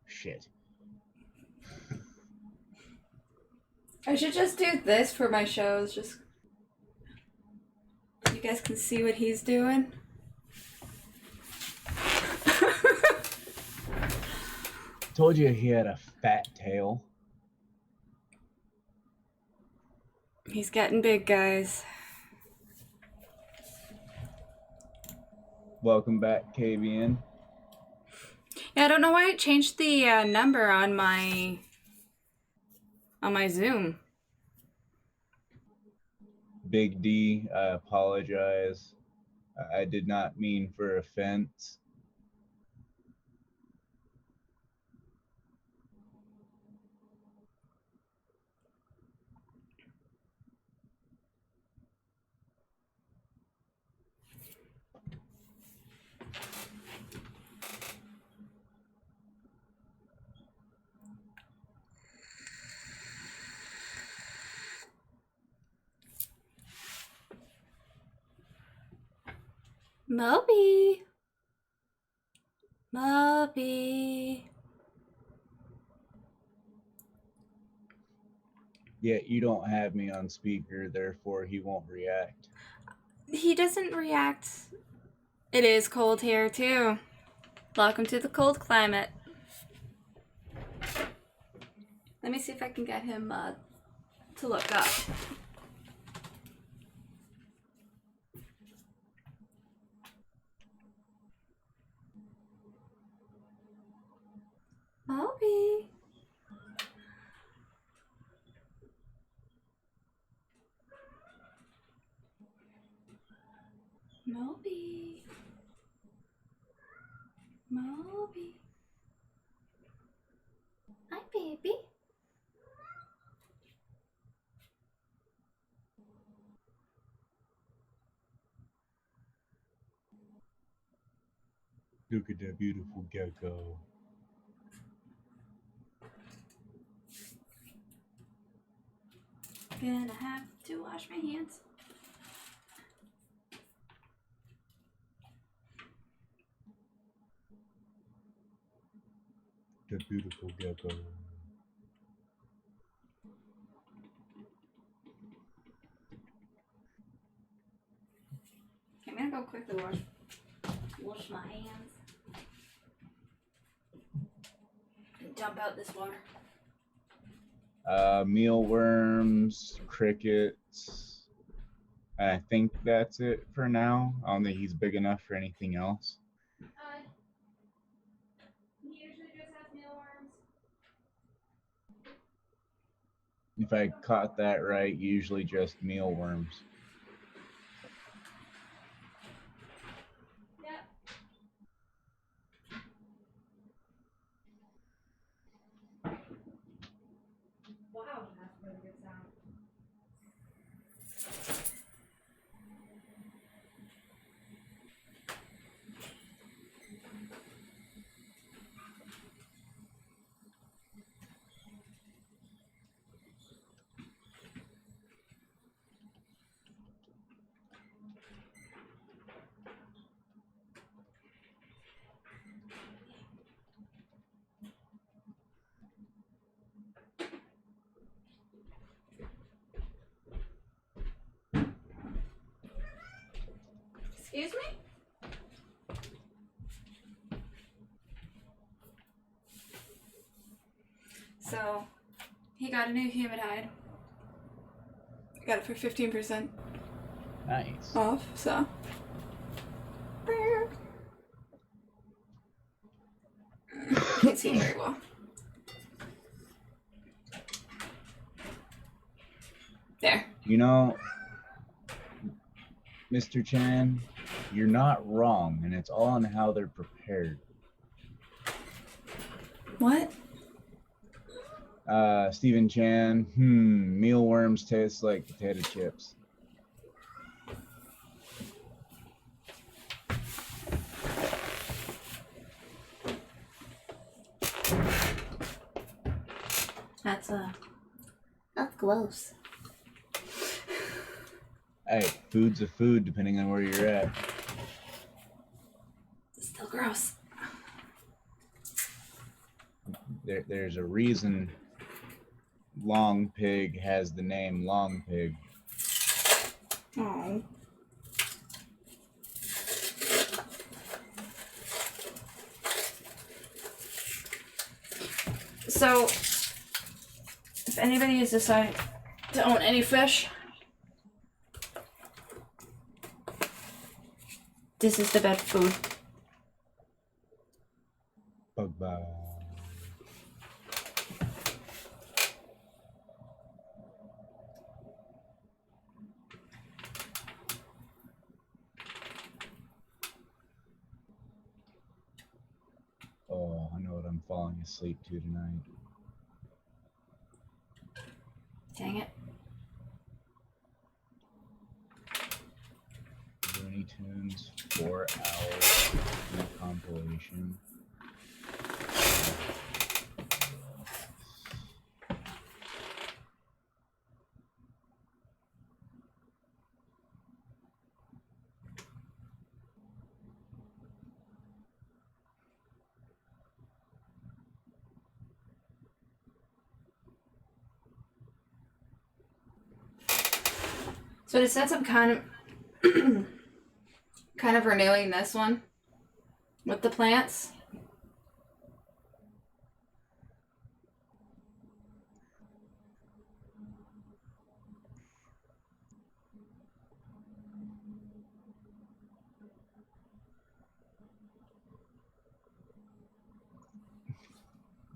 Shit. I should just do this for my shows, just you guys can see what he's doing. Told you he had a fat tail. He's getting big, guys. Welcome back, KBN. Yeah, I don't know why I changed the number on my Zoom. Big D, I apologize. I did not mean for offense. Moby. Moby. Yet you don't have me on speaker, therefore he won't react. He doesn't react. It is cold here too. Welcome to the cold climate. Let me see if I can get him to look up. Moby. Moby. Moby. Hi, baby. Look at that beautiful gecko. Gonna have to wash my hands. The beautiful gecko. I'm gonna go quickly wash my hands and dump out this water. Mealworms, crickets. And I think that's it for now. I don't think he's big enough for anything else. He usually just has mealworms. If I caught that right, usually just mealworms. Yep. Wow, that's a really good sound. Excuse me? So He got a new humidide. I got it for 15% Nice. off, so. Can't see very well. There. You know, Mr. Chan, you're not wrong, and it's all on how they're prepared. What? Stephen Chan, mealworms taste like potato chips. That's gross. Hey, food's a food depending on where you're at. It's still gross. There's a reason Long Pig has the name Long Pig. Oh. So, if anybody has decided to own any fish, this is the best food. Bye-bye. Oh, I know what I'm falling asleep to tonight. Dang it. Looney Tunes, 4 hours in a compilation. So it says I'm kind of renewing this one with the plants.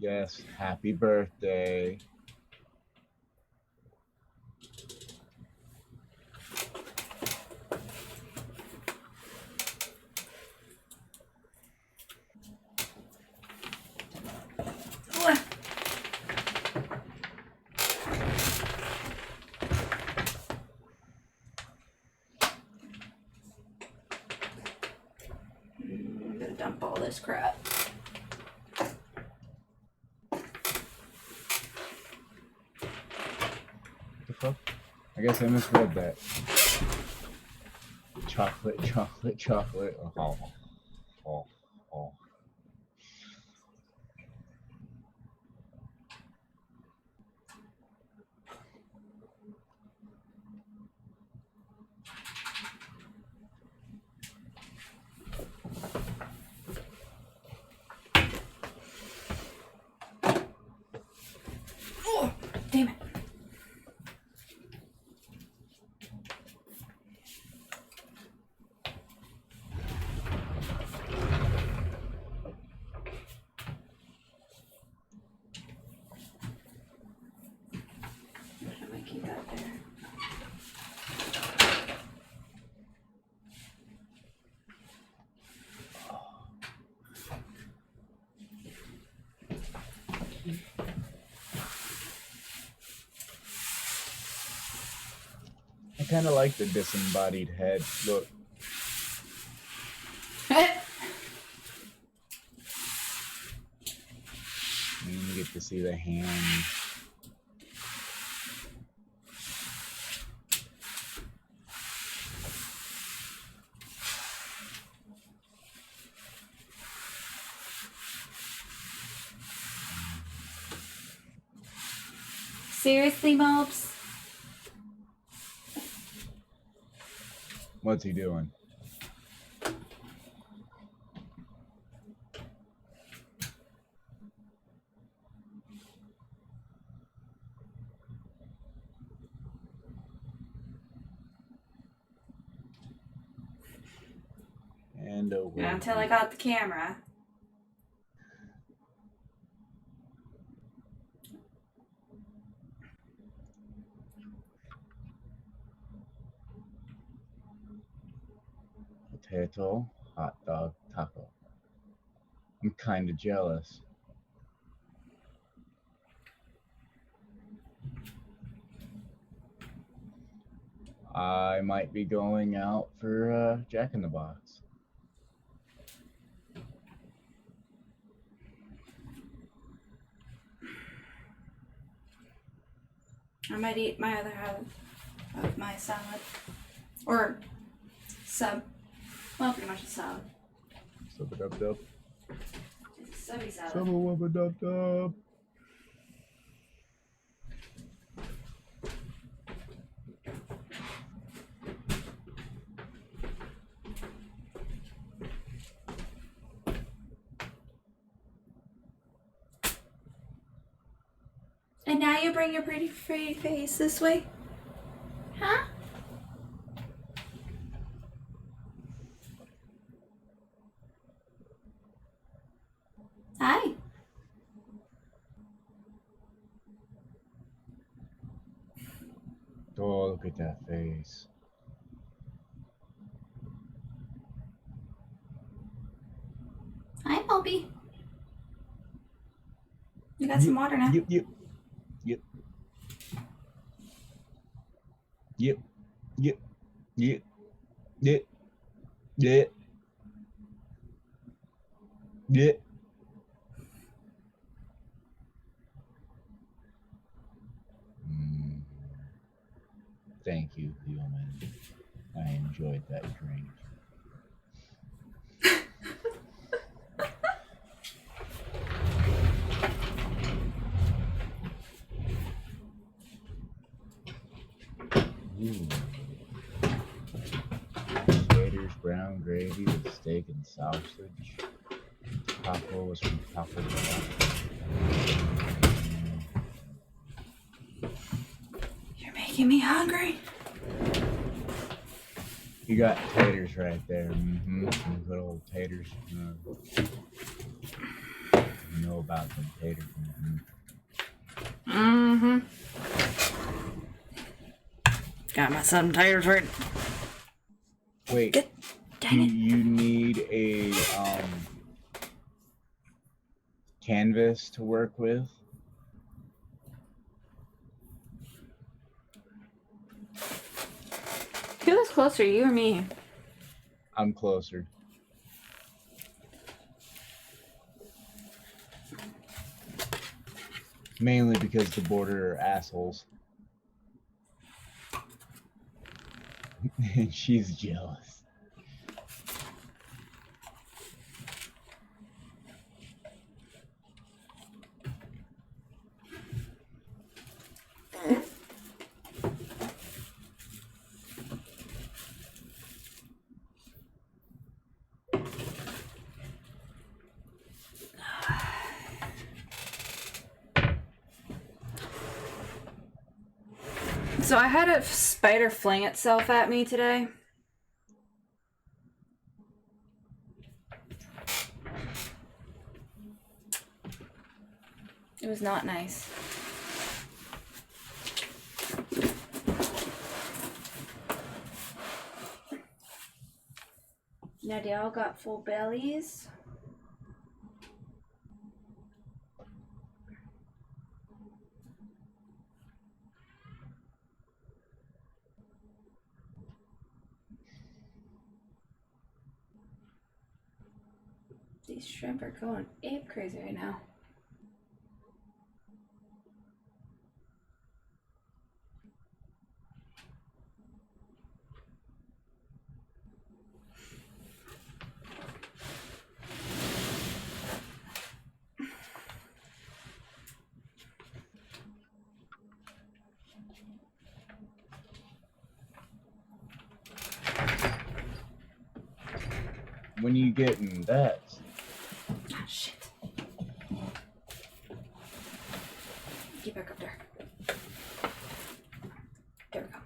Yes, happy birthday. I'm gonna dump all this crap. The fuck? I guess I misread that. Chocolate, chocolate, chocolate. Oh, oh, oh. Oh, damn it. I'm gonna keep that there. I kind of like the disembodied head look. And you get to see the hand. Seriously, Mopes? What's he doing? window. Not until I got the camera. Potato, hot dog, taco. I'm kind of jealous. I might be going out for Jack in the Box. I might eat my other half of my salad. Or sub. Well, pretty much a salad. Sub-a-dub-dub. It's a subby salad. Sub-a-wub-a-dub-dub. And now you bring your pretty face this way? Huh? Hi. Oh, look at that face. Hi, Bobby. You got some water now. Yep. Thank you, human. I enjoyed that drink. Ooh. Taters, brown gravy with steak and sausage. Taco was from Taco Bell. You're making me hungry. You got taters right there. Some good old taters. You know about them taters. Got my some taters right. Wait. Dang it. You need a canvas to work with? Who was closer, you or me? I'm closer. Mainly because the border are assholes. And she's jealous. So I had a spider fling itself at me today. It was not nice. Now they all got full bellies. These shrimp are going ape crazy right now. When you getting that? Ah, shit. Get back up there. There we go.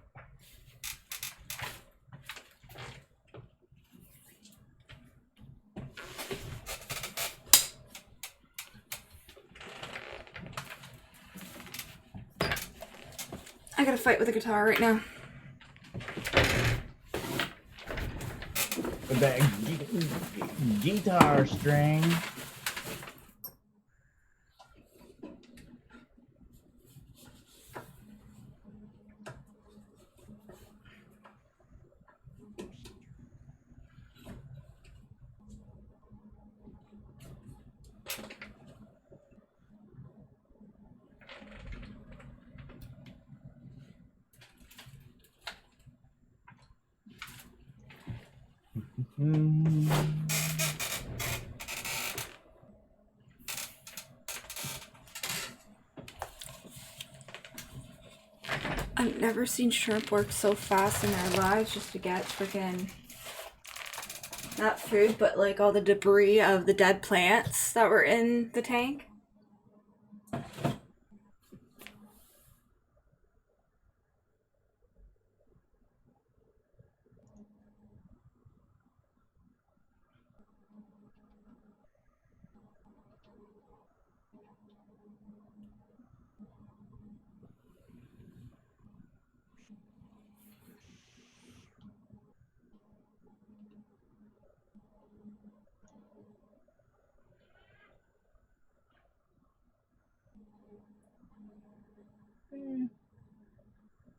I gotta fight with a guitar right now. With that guitar string. I've never seen shrimp work so fast in their lives just to get freaking, not food, but like all the debris of the dead plants that were in the tank.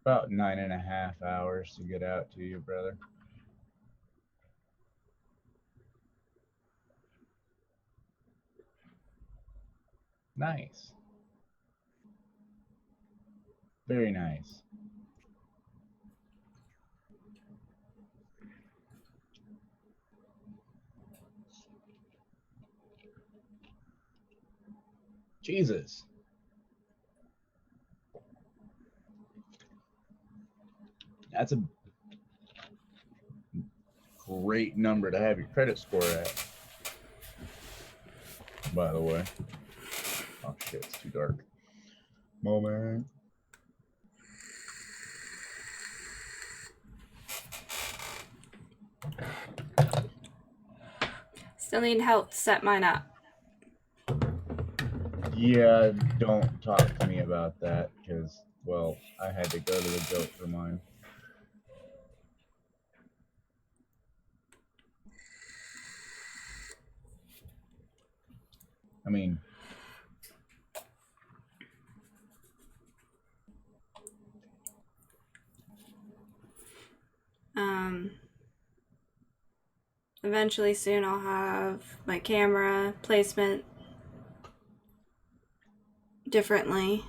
About 9.5 hours to get out to you, brother. Nice. Very nice. Jesus. That's a great number to have your credit score at. By the way. Oh shit, it's too dark. Moment. Still need help to set mine up. Yeah, don't talk to me about that because, well, I had to go to the goat for mine. I mean, Eventually soon I'll have my camera placement differently.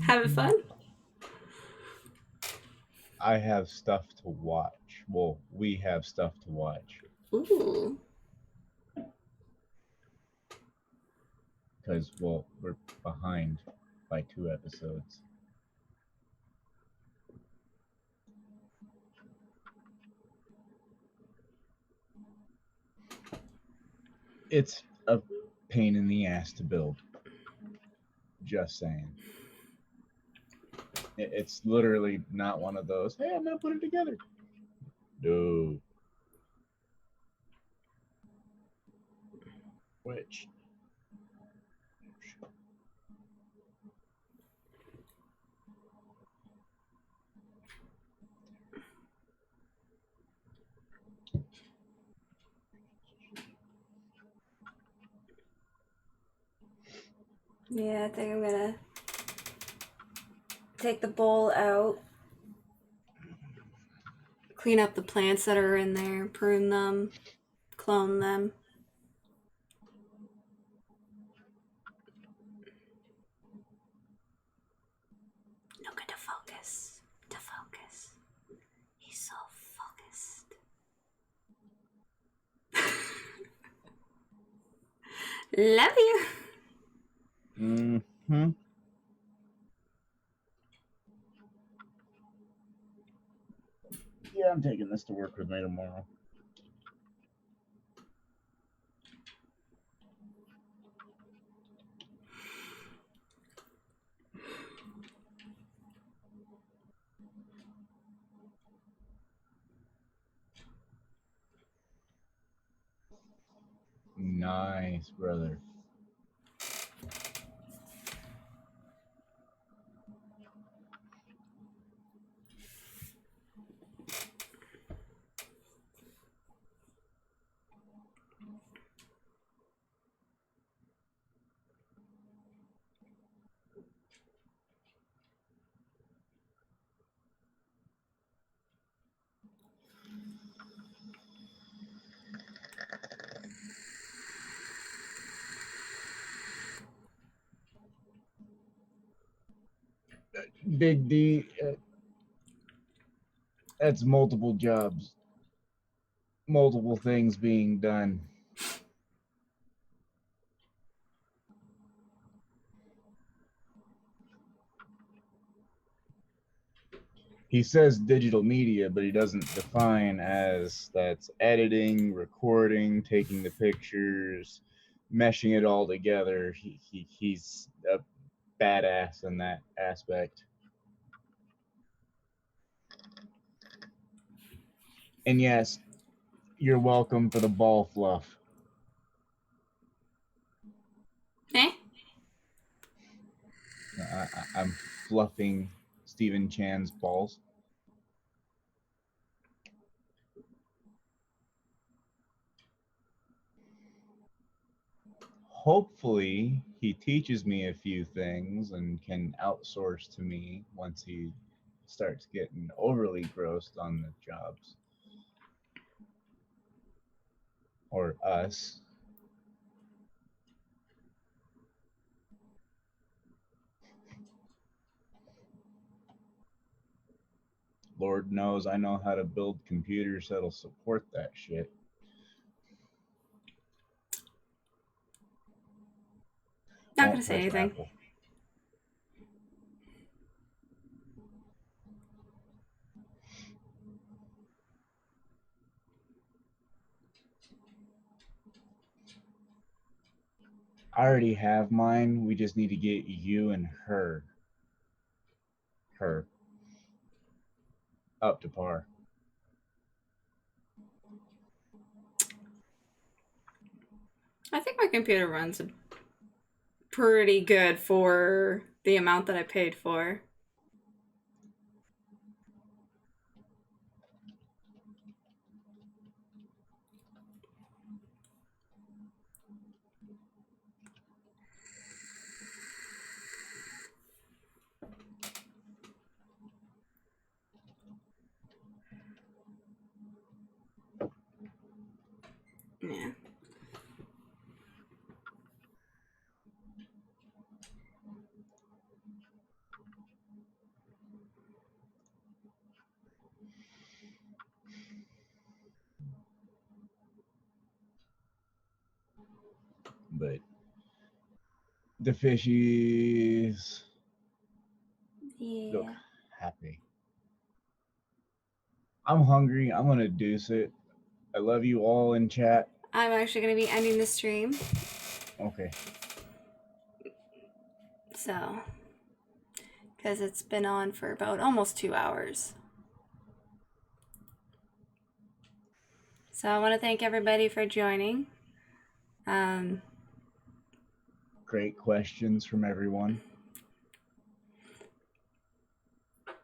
Having fun? I have stuff to watch. Well, we have stuff to watch. Ooh. Because, well, we're behind by 2 episodes. It's a pain in the ass to build. Just saying. It's literally not one of those, hey, I'm going to put it together. No. Which? Yeah, I think I'm gonna take the bowl out, clean up the plants that are in there, prune them, clone them. Look at the focus. The focus. He's so focused. Love you. Mm-hmm. Yeah, I'm taking this to work with me tomorrow. Nice, brother. Big D, that's multiple jobs, multiple things being done. He says digital media, but he doesn't define as that's editing, recording, taking the pictures, meshing it all together. He's a badass in that aspect. And yes, you're welcome for the ball fluff. Eh? I'm fluffing Stephen Chan's balls. Hopefully, he teaches me a few things and can outsource to me once he starts getting overly grossed on the jobs. Or us. Lord knows I know how to build computers that'll support that shit. Not gonna say anything. Apple. I already have mine. We just need to get you and her up to par. I think my computer runs pretty good for the amount that I paid for. Yeah. But the fishies look happy. I'm hungry. I'm gonna deuce it. I love you all in chat. I'm actually going to be ending the stream. Okay. So, because it's been on for about almost 2 hours. So I want to thank everybody for joining. Great questions from everyone.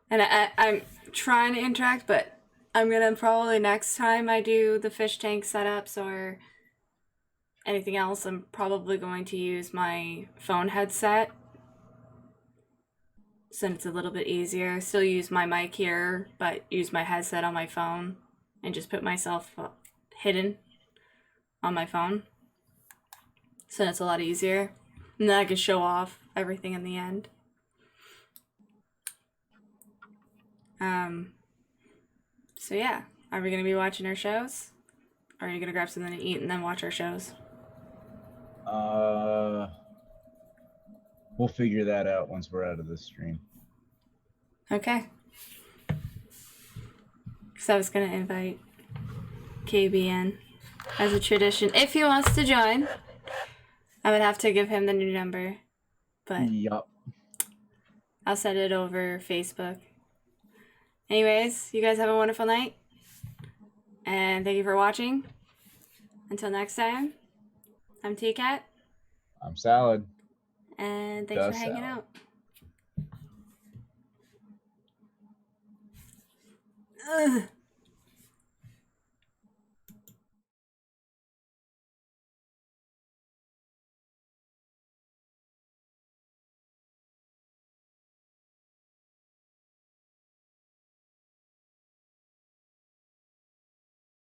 And I'm trying to interact, but I'm going to probably next time I do the fish tank setups or anything else, I'm probably going to use my phone headset. so it's a little bit easier. Still use my mic here, but use my headset on my phone and just put myself hidden on my phone. So it's a lot easier. And then I can show off everything in the end. So yeah, are we gonna be watching our shows? Or are you gonna grab something to eat and then watch our shows? We'll figure that out once we're out of this stream. Okay. Because I was gonna invite KB in as a tradition. If he wants to join, I would have to give him the new number. But yup. I'll send it over Facebook. Anyways, you guys have a wonderful night. And thank you for watching. Until next time, I'm T-Cat. I'm Salad. And thanks for hanging out. Ugh.